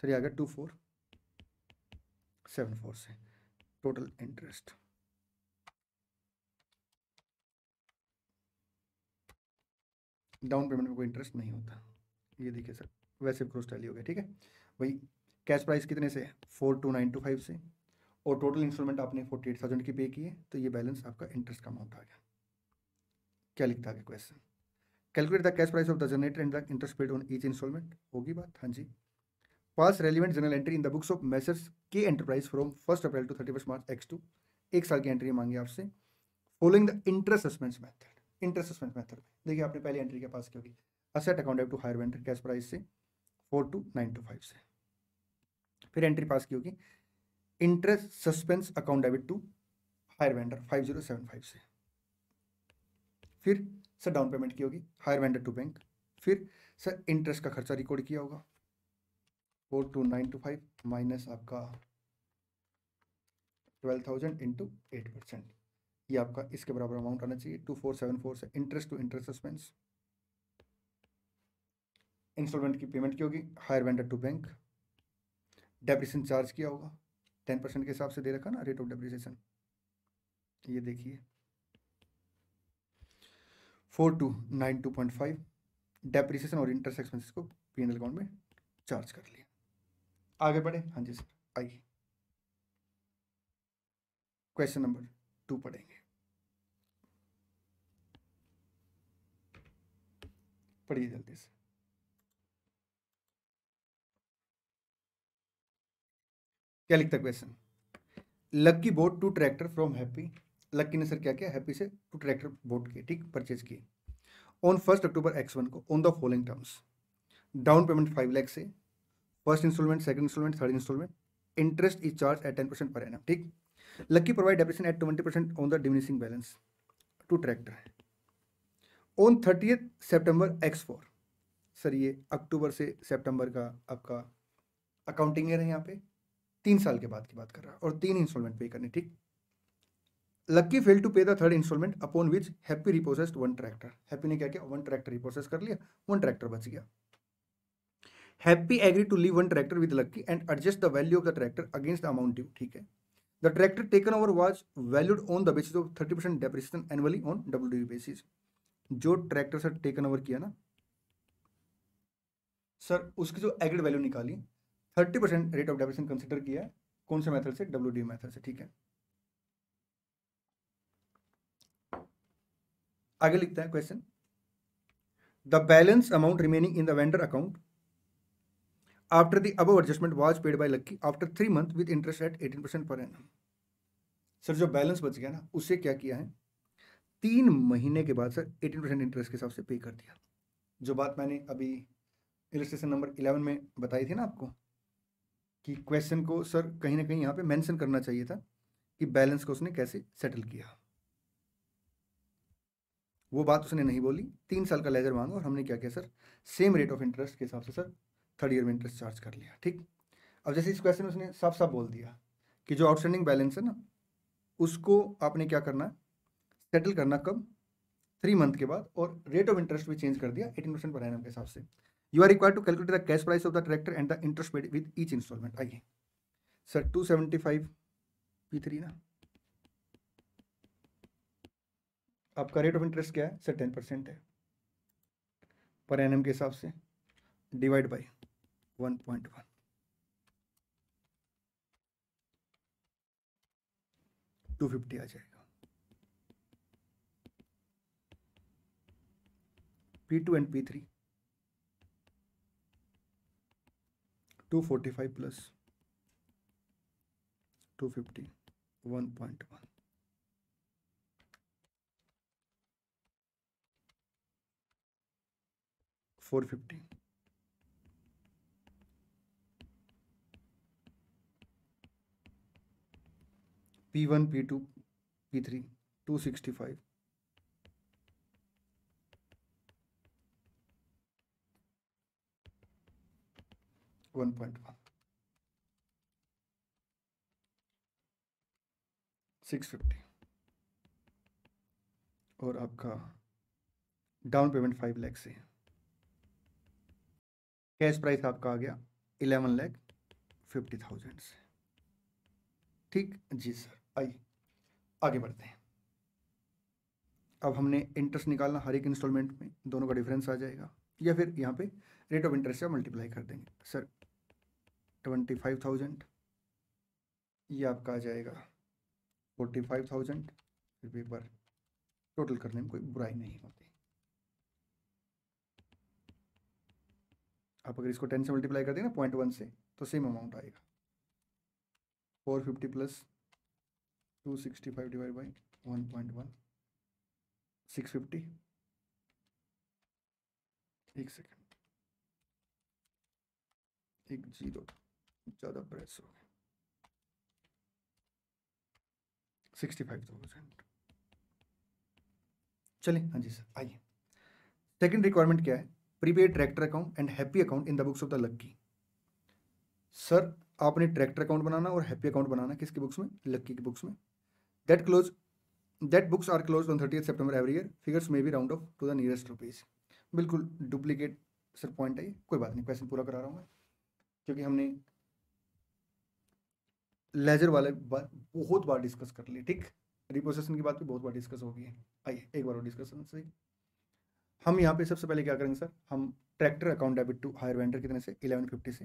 सर, ये आ गया 2474 से टोटल इंटरेस्ट। डाउन पेमेंट में कोई इंटरेस्ट नहीं होता। ये देखिए सर, वैसे क्रॉस टैली हो गया। ठीक है भाई, कैश प्राइस कितने से 42,925 से और टोटल इंस्टॉलमेंट आपने 48,000 की पे की है, तो ये बैलेंस आपका इंटरेस्ट का अमाउंट आ गया। क्या लिखता है question, calculate the cash price of the generator and the interest paid on each installment. होगी बात, हाँ जी। Pass relevant general entry in the books of messrs के enterprise from 1 April to 31 March X2। एक साल की एंट्री मांगी आपसे following the interest suspense method. Interest suspense method देखिए आपने पहली एंट्री के पास की होगी asset account to hire vendor cash price से 42,925 से। फिर एंट्री पास की होगी interest suspense account debit to hire vendor 5075 से। फिर सर डाउन पेमेंट की होगी हायर वेंडर टू बैंक। फिर सर इंटरेस्ट का खर्चा रिकॉर्ड किया होगा 42,925 माइनस आपका 12,000 इंटू 8%, ये आपका इसके बराबर अमाउंट आना चाहिए 2474 से। Interest to interest suspense, instalment की पेमेंट की होगी hire vendor to bank. Depreciation charge किया होगा 10% के हिसाब से दे रखा ना रेट ऑफ डेप्रिसिएशन, ये देखिए 4292.5। डेप्रिसिएशन और इंटरेस्ट एक्सपेंसेस को P&L अकाउंट में चार्ज कर लिया। आगे बढ़े। हाँ जी सर, आइए क्वेश्चन नंबर 2 पढ़ेंगे। पढ़िए जल्दी से। क्या लिखता है question? Lucky bought 2 tractor from Happy. Lucky ने सर क्या किया? हैप्पी से 2 ट्रैक्टर बोट किए, ठीक, परचेज किए ऑन 1 अक्टूबर X1 को on the following terms. Down payment 5 lakh से, first installment, second installment, third installment, interest is charge at 10% per annum, ठीक। Lucky provide depreciation at 20% on the diminishing balance to tractor on 30th September X4। Sir ये अक्टूबर से सितंबर का आपका accounting year है, यहाँ पे 3 साल के बाद की बात कर रहा है और 3 इंस्टॉलमेंट पे करनी, ठीक। Lucky fail to pay the third installment upon which Happy repossessed 1 tractor. Happy ने क्या किया? 1 ट्रैक्टर रिपोसेस कर लिया, 1 ट्रैक्टर बच गया। Happy agree to leave 1 tractor with Lucky and adjust the value of the tractor against the amount due, ठीक है। The tractor taken over was valued on the basis of 30% depreciation annually on WDV basis. जो tractor sir taken over किया ना sir, उसकी जो agreed value निकाली 30% rate of depreciation consider किया है, कौन से मेथड से? WDV मेथड से, ठीक है। आगे लिखता है question, the balance amount remaining in the vendor account after the above adjustment was paid by lucky after 3 month with interest eight 18% per annum. Sir जो बैलेंस बच गया ना, उससे क्या किया है? 3 महीने के बाद सर 18% इंटरेस्ट के हिसाब से पे कर दिया। जो बात मैंने अभी इलस्ट्रेशन नंबर 11 में बताई थी ना आपको, कि क्वेश्चन को सर कहीं ना कहीं यहाँ पे मेंशन करना चाहिए था कि बैलेंस को उसने कैसे सेटल किया। वो बात उसने नहीं बोली, 3 साल का लेजर मांगा और हमने क्या किया sir? Same rate of interest के हिसाब से सर थर्ड ईयर में इंटरेस्ट चार्ज कर लिया, ठीक। अब जैसे इस क्वेश्चन में उसने साफ साफ बोल दिया कि जो आउटस्टैंडिंग बैलेंस है ना, उसको आपने क्या करना है? सेटल करना कब? 3 मंथ के बाद, और रेट ऑफ इंटरेस्ट भी चेंज कर दिया 18% पर एनम के हिसाब से। You are required to calculate the cash price of the tractor and the interest paid with each instalment. आइए सर 275 P3 ना, आपका रेट ऑफ इंटरेस्ट क्या है सर? 10% है पर एनम के हिसाब से, डिवाइड बाई 1.1, 250 आ जाएगा। P2 and P3 245 plus 250 1.1, 450, P1 P2 P3 265, 1.1, 650, और आपका डाउन पेमेंट 5 लाख से, कैश प्राइस आपका आ गया 11,50,000 से, ठीक जी सर। आइए आगे बढ़ते हैं। अब हमने इंटरेस्ट निकालना, हर एक इंस्टॉलमेंट में दोनों का डिफरेंस आ जाएगा, या फिर यहाँ पे रेट ऑफ इंटरेस्ट से मल्टीप्लाई कर देंगे सर। 25,000, ये आपका आ जाएगा 45,000, फिर पेपर टोटल करने में कोई बुराई नहीं होती। आप अगर इसको 10 से मल्टीप्लाई कर दें ना 0.1 से, तो सेम अमाउंट आएगा। 450 प्लस 265 डिवाइड बाई 1.1, 650। एक सेकेंड, एक जीरो ज़्यादा प्रेस हो गया, 65,000। चलिए हाँ जी सर, आइए। सेकंड रिक्वायरमेंट क्या है? Prepaid tractor account and happy account in the books of the lucky. Sir आपने ट्रैक्टर अकाउंट बनाना और हैप्पी अकाउंट बनाना किसकी बुक्स में? लक्की की बुक्स में। That books are close on 30th September every year, figures may be round off to the nearest rupees. बिल्कुल duplicate sir point है ये, कोई बात नहीं, क्वेश्चन पूरा करा रहा हूँ मैं, क्योंकि हमने लेजर वाले बात बहुत बार डिस्कस कर ली, ठीक। रिपोजिशन की बात भी बहुत बार डिस्कस हो गई है। आइए एक बार और डिस्कशन सही। हम यहाँ पे सबसे पहले क्या करेंगे सर, हम tractor account debit to hire vendor कितने से 1150 से,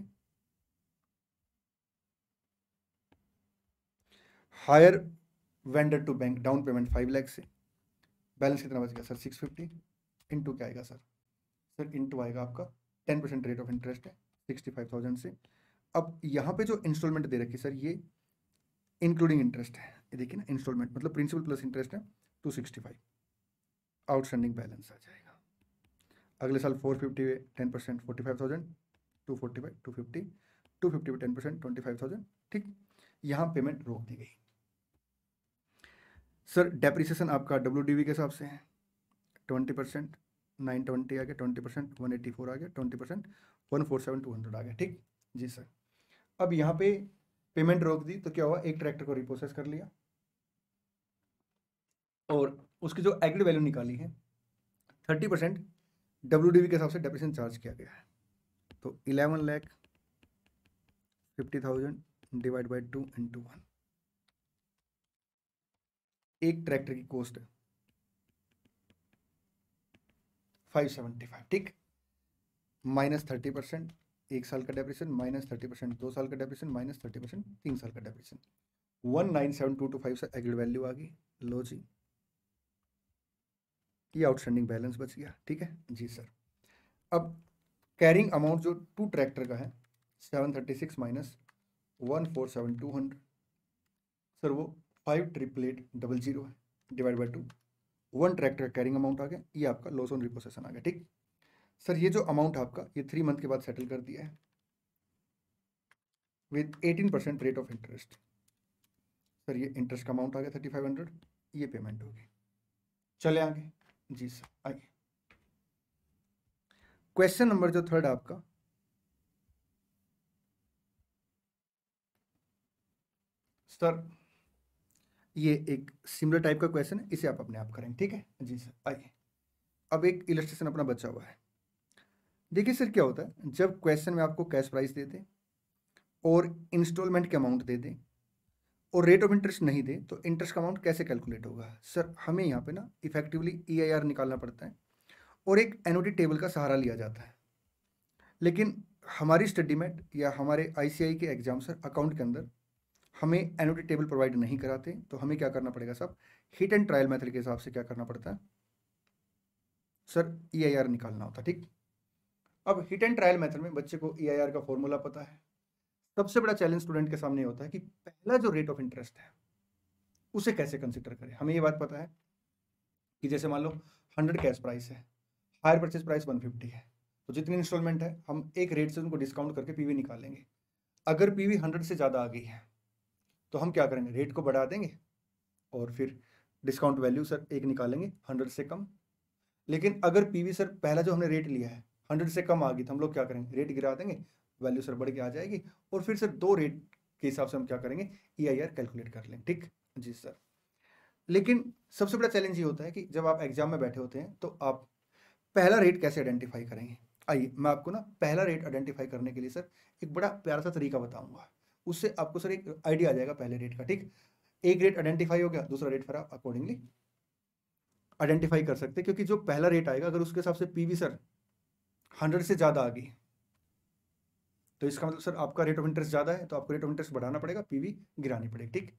hire vendor to bank down payment 5 lakh से, बैलेंस कितना बच गया सर 650, इनटू क्या आएगा सर इनटू आएगा आपका 10% रेट ऑफ इंटरेस्ट है 65,000 से। अब यहाँ पे जो इंस्टॉलमेंट दे रखी है सर ये इंक्लूडिंग इंटरेस्ट है, ये देखिए ना, इंस्टॉलमेंट मतलब प्रिंसिपल प्लस इंटरेस्ट है 265, आउटस्टैंडिंग बैलेंस आ जाएगा। अगले साल 450 पे 10% 45,000, 245 250 250 पे 10% 25,000, ठीक, यहाँ पेमेंट रोक दी गई। सर डेप्रिसिएशन आपका WDV के हिसाब से है 20%, 920 आ गया, 20% 184 आ गया, 20% 147 200 आ गया, ठीक जी सर। अब यहाँ पे पेमेंट रोक दी तो क्या हुआ, एक ट्रैक्टर को रिप्रोसेस कर लिया और उसकी जो एग्रीड वैल्यू निकाली है 30% WDV के हिसाब से डेप्रिसिएशन चार्ज किया गया है, तो 11,50,000 डिवाइड बाई 2 इंटू 1, एक ट्रैक्टर की कॉस्ट है 575, ठीक, माइनस 30% एक साल का डेप्रिसिएशन, माइनस 30% 2 साल का डेप्रिसिएशन, माइनस 30% 3 साल का डेप्रिसिएशन, 197225 से एग्रीड वैल्यू आ गई। लो जी, ये आउटस्टैंडिंग बैलेंस बच गया, ठीक है जी सर। अब कैरिंग अमाउंट जो टू ट्रैक्टर का है 736 माइनस 147,200, सर वो 5,888,000 है, divide by 2, 1 tractor carrying amount आ गया, ये आपका लॉस ऑन रिपोसेशन आ गया, ठीक। सर ये जो अमाउंट आपका ये 3 मंथ के बाद सेटल कर दिया है with 18% rate of interest, sir ये इंटरेस्ट का अमाउंट आ गया 3,500, ये पेमेंट होगी। चले आगे जी सर, आइए क्वेश्चन नंबर जो थर्ड आपका, सर ये एक सिमिलर टाइप का क्वेश्चन है, इसे आप अपने आप करेंगे, ठीक है जी सर। आइए अब एक इलस्ट्रेशन अपना बचा हुआ है। देखिए सर क्या होता है, जब क्वेश्चन में आपको कैश प्राइस दे दे और इंस्टॉलमेंट के अमाउंट दे दे और रेट ऑफ इंटरेस्ट नहीं दे तो इंटरेस्ट का अमाउंट कैसे कैलकुलेट होगा। सर हमें यहाँ पे ना इफेक्टिवली EIR निकालना पड़ता है और एक एनुटी टेबल का सहारा लिया जाता है, लेकिन हमारी स्टडी में या हमारे ICI के एग्जाम सर अकाउंट के अंदर हमें एनुटी टेबल प्रोवाइड नहीं कराते, तो हमें क्या करना पड़ेगा साहब, हिट एंड ट्रायल मेथड के हिसाब से क्या करना पड़ता है सर, EIR निकालना होता है, ठीक। अब हिट एंड ट्रायल मेथड में बच्चे को EIR का फॉर्मूला पता है। सबसे बड़ा चैलेंज स्टूडेंट के सामने होता है कि पहला जो रेट ऑफ इंटरेस्ट है उसे कैसे कंसिडर करें। हमें ये बात पता है कि जैसे मान लो 100 कैश प्राइस है, हायर परचेज प्राइस 150 है, तो जितनी इंस्टॉलमेंट है हम एक रेट से उनको डिस्काउंट करके PV निकालेंगे। अगर PV 100 से ज़्यादा आ गई है तो हम क्या करेंगे, रेट को बढ़ा देंगे और फिर डिस्काउंट वैल्यू सर एक निकालेंगे 100 से कम। लेकिन अगर PV सर पहला जो हमने रेट लिया है 100 से कम आ गई तो हम लोग क्या करेंगे, रेट गिरा देंगे, वैल्यू सर बढ़ के आ जाएगी और फिर सर दो रेट के हिसाब से हम क्या करेंगे, EIR कैलकुलेट कर लेंगे, ठीक जी सर। लेकिन सबसे बड़ा चैलेंज ये होता है कि जब आप एग्जाम में बैठे होते हैं तो आप पहला रेट कैसे आइडेंटिफाई करेंगे। आइए मैं आपको ना पहला रेट आइडेंटिफाई करने के लिए सर एक बड़ा प्यारा सा तरीका बताऊंगा, उससे आपको सर एक आइडिया आ जाएगा पहले रेट का, ठीक। एक रेट आइडेंटिफाई हो गया, दूसरा रेट फिर आप अकॉर्डिंगली आइडेंटिफाई कर सकते हैं, क्योंकि जो पहला रेट आएगा अगर उसके हिसाब से PV सर 100 से ज़्यादा आ गई तो इसका मतलब सर आपका रेट ऑफ इंटरेस्ट ज़्यादा है तो आपको रेट ऑफ इंटरेस्ट बढ़ाना पड़ेगा, PV गिरानी पड़ेगी, ठीक।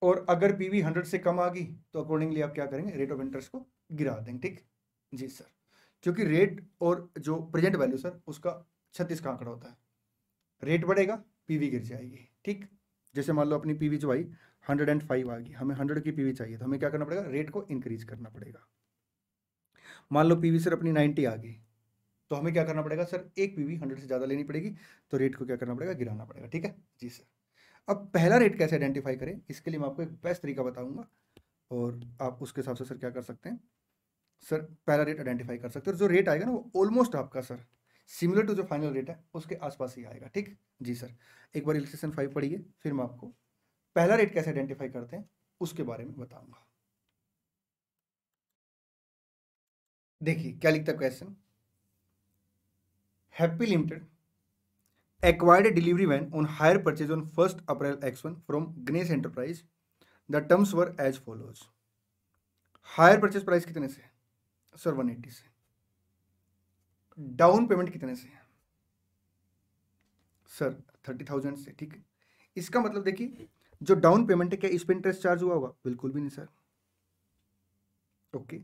और अगर PV 100 से कम आ गई तो अकॉर्डिंगली आप क्या करेंगे, रेट ऑफ इंटरेस्ट को गिरा देंगे, ठीक जी सर। क्योंकि रेट और जो प्रेजेंट वैल्यू सर उसका 36 का आंकड़ा होता है, रेट बढ़ेगा PV गिर जाएगी, ठीक। जैसे मान लो अपनी PV जो आई 105 आ गई, हमें 100 की PV चाहिए तो हमें क्या करना पड़ेगा, रेट को इंक्रीज करना पड़ेगा। मान लो PV सर अपनी 90 आ गई तो हमें क्या करना पड़ेगा सर, एक PV 100 से ज़्यादा लेनी पड़ेगी तो रेट को क्या करना पड़ेगा, गिराना पड़ेगा, ठीक है जी सर। अब पहला रेट कैसे आइडेंटिफाई करें, इसके लिए मैं आपको एक बेस्ट तरीका बताऊंगा और आप उसके हिसाब से सर क्या कर सकते हैं, सर पहला रेट आइडेंटिफाई कर सकते हैं और जो रेट आएगा ना वो ऑलमोस्ट आपका सर सिमिलर टू जो फाइनल रेट है उसके आसपास ही आएगा, ठीक जी सर। एक बार इलस्ट्रेशन 5 पढ़िए, फिर मैं आपको पहला रेट कैसे आइडेंटिफाई करते हैं उसके बारे में बताऊंगा। देखिए क्या लिखता है question, happy limited acquired a delivery van on hire purchase on 1st April X1 from Ganesh Enterprise. The terms were as follows. Higher purchase price कितने से सर 180 से, डाउन पेमेंट कितने से है सर? 30,000 से, ठीक है। इसका मतलब देखिए, जो डाउन पेमेंट है क्या इस पे इंटरेस्ट चार्ज हुआ होगा? बिल्कुल भी नहीं sir. Okay,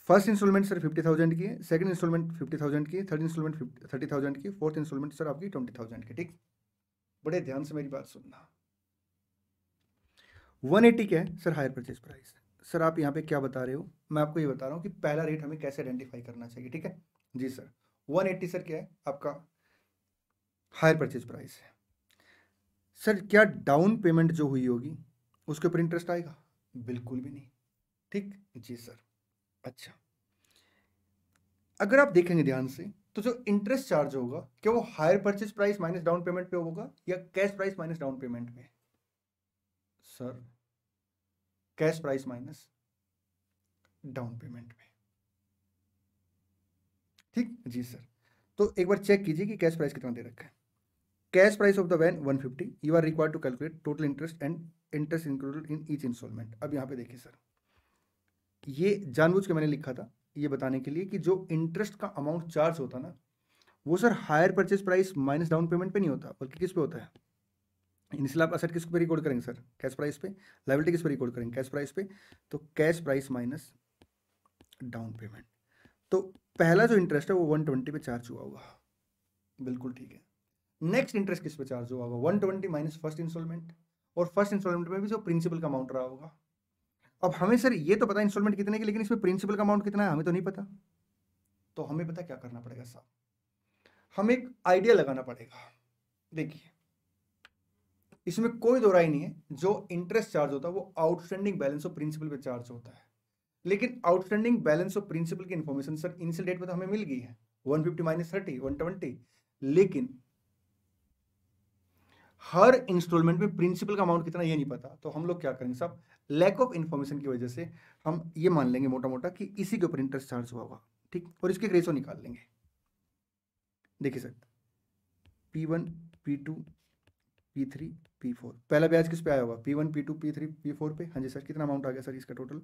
first instalment sir 50,000 की है, सेकंड इंस्टॉलमेंट 50,000 की है, थर्ड इंस्टॉलमेंट 30,000 की, फोर्थ इंस्टॉलमेंट सर आपकी 20,000 की, ठीक। बड़े ध्यान से मेरी बात सुनना। 180 क्या है sir? Hire purchase price. Sir आप यहाँ पे क्या बता रहे हो? मैं आपको ये बता रहा हूँ कि पहला रेट हमें कैसे आइडेंटिफाई करना चाहिए, ठीक है जी सर। 180 सर क्या है आपका? हायर परचेज प्राइस है। सर क्या डाउन पेमेंट जो हुई होगी उसके ऊपर इंटरेस्ट आएगा? बिल्कुल भी नहीं, ठीक जी सर। अच्छा, अगर आप देखेंगे ध्यान से तो जो इंटरेस्ट चार्ज होगा क्या वो hire purchase price minus down payment पे होगा या cash price minus down payment पे? Sir cash price minus down payment पे, ठीक जी सर। तो एक बार चेक कीजिए कि कैश प्राइस कितना दे रखा है। Cash price of the van 150, you are required to calculate total interest and interest included in each instalment. अब यहाँ पे देखिए सर, ये जानबूझ के मैंने लिखा था ये बताने के लिए कि जो इंटरेस्ट का अमाउंट चार्ज होता ना वो sir hire purchase price minus down payment पे नहीं होता, बल्कि किस पे होता है? इनिशियल आप असेट किस पे रिकॉर्ड करेंगे सर? कैश प्राइस पे। लायबिलिटी किस पे रिकॉर्ड करेंगे? कैश प्राइस पे। तो cash price minus down payment. तो पहला जो इंटरेस्ट है वो 120 पे चार्ज हुआ होगा, बिल्कुल ठीक है। नेक्स्ट इंटरेस्ट किस पे चार्ज हुआ होगा? 120 माइनस फर्स्ट इंस्टॉलमेंट, और फर्स्ट इंस्टॉलमेंट में भी जो प्रिंसिपल का अमाउंट रहा होगा। अब हमें सर ये तो पता है इंस्टॉलमेंट कितने की, लेकिन इसमें प्रिंसिपल का अमाउंट कितना है हमें तो नहीं पता। तो हमें पता क्या करना पड़ेगा साहब, हमें एक आइडिया लगाना पड़ेगा। देखिए इसमें कोई दो राय नहीं है, जो इंटरेस्ट चार्ज होता है वो आउटस्टैंडिंग बैलेंस ऑफ प्रिंसिपल पे चार्ज होता है। लेकिन आउटस्टैंडिंग बैलेंस ऑफ प्रिंसिपल की इन्फॉर्मेशन सर इनिशियल डेट पे तो हमें मिल गई है 150 माइनस 30 120, लेकिन हर इंस्टॉलमेंट में प्रिंसिपल का अमाउंट कितना ये नहीं पता। तो हम लोग क्या करेंगे साहब, लैक ऑफ इन्फॉर्मेशन की वजह से हम ये मान लेंगे मोटा मोटा कि इसी के ऊपर इंटरेस्ट चार्ज हुआ होगा, ठीक। और इसके रेशो निकाल लेंगे। देखिए sir P1 P2 P3 P4, पहला ब्याज किस पे आया होगा? P1 P2 P3 P4 पे। हाँ जी सर, कितना अमाउंट आ गया सर इसका टोटल?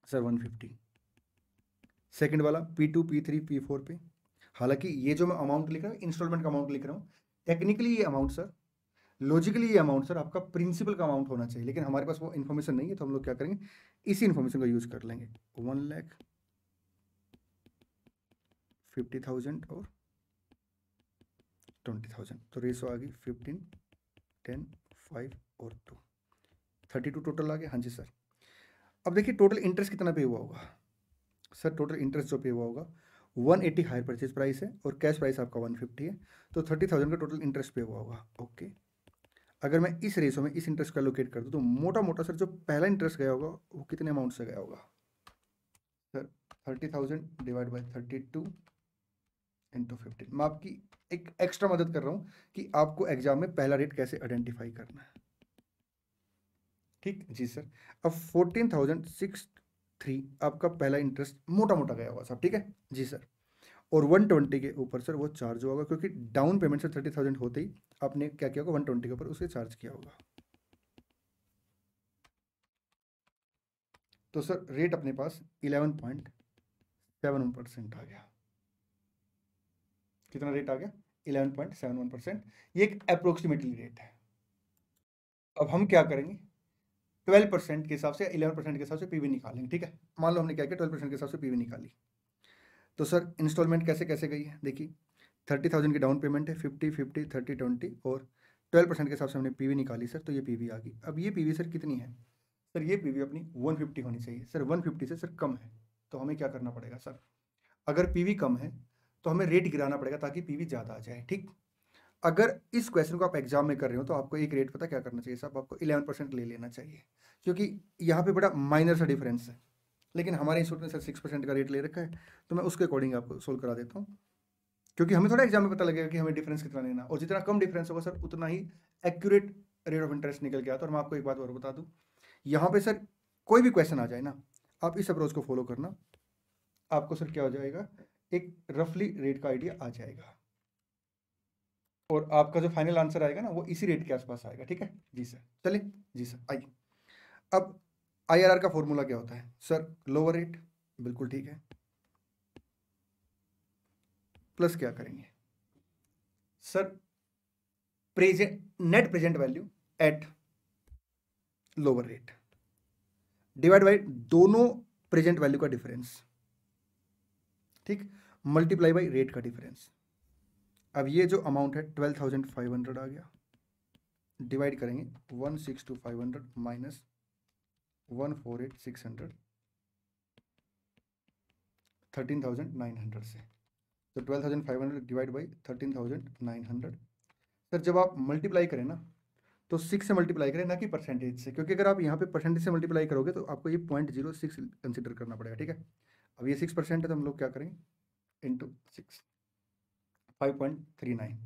सर 150। सेकंड वाला P2 P3 P4 पे। हालांकि ये जो मैं अमाउंट लिख रहा हूँ इंस्टॉलमेंट का अमाउंट लिख रहा हूँ, टेक्निकली ये अमाउंट सर, लॉजिकली ये अमाउंट सर आपका प्रिंसिपल का अमाउंट होना चाहिए, लेकिन हमारे पास वो इन्फॉर्मेशन नहीं है। तो हम लोग क्या करेंगे, इसी इन्फॉर्मेशन का यूज कर लेंगे। 1,50,000 और 20,000, तो रेशो आ गई 15 10 5 और 2, 32 टोटल आ गया। हाँ जी सर। अब देखिए टोटल इंटरेस्ट कितना पे हुआ होगा सर? टोटल इंटरेस्ट जो पे हुआ होगा 180 हायर परचेज प्राइस है और कैश प्राइस आपका 150 है, तो 30,000 का टोटल इंटरेस्ट पे हुआ होगा। ओके, अगर मैं इस रेशो में इस इंटरेस्ट को एलोकेट कर दूं तो मोटा मोटा सर जो पहला इंटरेस्ट गया होगा वो कितने अमाउंट से गया होगा सर? 30,000 divide by 32 into 15। मैं आपकी एक एक्स्ट्रा मदद कर रहा हूं कि आपको एग्जाम में पहला रेट कैसे आइडेंटिफाई करना है, ठीक जी सर। अब 14,063 आपका पहला इंटरेस्ट मोटा मोटा गया होगा साहब, ठीक है जी सर। और 120 के ऊपर सर वो चार्ज होगा, क्योंकि डाउन पेमेंट सर 30,000 होते ही आपने क्या किया होगा 120 के ऊपर उसे चार्ज किया होगा। तो सर रेट अपने पास 11.71% आ गया। कितना रेट आ गया? 11.71%। ये एक अप्रोक्सीमेटली रेट है। अब हम क्या करेंगे, 12% के हिसाब से 11% के हिसाब से पीवी निकालेंगे, ठीक है। मान लो हमने क्या किया 12% के हिसाब से पीवी निकाली। तो सर इंस्टॉलमेंट कैसे कैसे गई है देखिए, 30,000 की डाउन पेमेंट है, 50 50 30 20 और 12% के हिसाब से हमने पीवी निकाली सर, तो ये पीवी आ गई। अब ये पीवी सर कितनी है सर? ये पीवी अपनी 150 होनी चाहिए सर, 150 से सर कम है। तो हमें क्या करना पड़ेगा सर, अगर पीवी कम है तो हमें रेट गिराना पड़ेगा ताकि पीवी ज़्यादा आ जाए, ठीक। अगर इस क्वेश्चन को आप एग्जाम में कर रहे हो तो आपको एक रेट पता क्या करना चाहिए साहब, आपको 11% ले लेना चाहिए, क्योंकि यहाँ पे बड़ा माइनर सा डिफरेंस है। लेकिन हमारे इंस्टीट्यूट ने सर 6% का रेट ले रखा है, तो मैं उसके अकॉर्डिंग आपको सोल्व करा देता हूँ, क्योंकि हमें थोड़ा एग्जाम में पता लगेगा कि हमें डिफरेंस कितना लेना, और जितना कम डिफरेंस होगा सर उतना ही एक्यूरेट रेट ऑफ इंटरेस्ट निकल के आता है। और मैं आपको एक बात और बता दूँ, यहाँ पे सर कोई भी क्वेश्चन आ जाए ना, आप इस अप्रोच को फॉलो करना, आपको सर क्या हो जाएगा, एक रफली रेट का आइडिया आ जाएगा, और आपका जो फाइनल आंसर आएगा ना वो इसी रेट के आसपास आएगा, ठीक है जी सर। चलिए जी सर आइए। अब आईआरआर का फॉर्मूला क्या होता है सर? लोअर रेट, बिल्कुल ठीक है। प्लस क्या करेंगे sir, present net present value at lower rate divide by दोनों प्रेजेंट वैल्यू का डिफरेंस, ठीक, मल्टीप्लाई बाई रेट का डिफरेंस। अब ये जो अमाउंट है 12,500 आ गया, डिवाइड करेंगे 162,500 माइनस 148,600 13,900 से, तो 12,500 डिवाइड बाई 13,900। सर जब आप मल्टीप्लाई करें ना तो 6 से मल्टीप्लाई करें, ना कि परसेंटेज से, क्योंकि अगर आप यहाँ पे परसेंटेज से मल्टीप्लाई करोगे तो आपको ये 0.06 कंसिडर करना पड़ेगा, ठीक है। अब ये 6% है तो हम लोग क्या करेंगे इंटू 6, 5.39,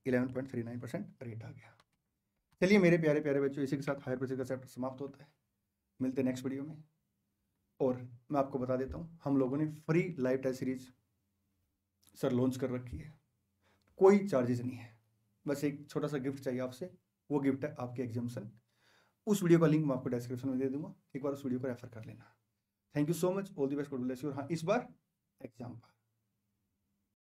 11.39% रेट आ गया। चलिए मेरे प्यारे प्यारे बच्चों, इसी के साथ हायर परचेज का चैप्टर समाप्त होता है। मिलते हैं नेक्स्ट वीडियो में। और मैं आपको बता देता हूँ, हम लोगों ने free live test series sir launch कर रखी है, कोई चार्जेस नहीं है, बस एक छोटा सा गिफ्ट चाहिए आपसे, वो गिफ्ट है आपके एग्जामिशन। उस वीडियो का लिंक मैं आपको डिस्क्रिप्शन में दे दूंगा, एक बार उस वीडियो को रेफर कर लेना। Thank you so much, all the best, God bless you. और हाँ, इस बार एग्जाम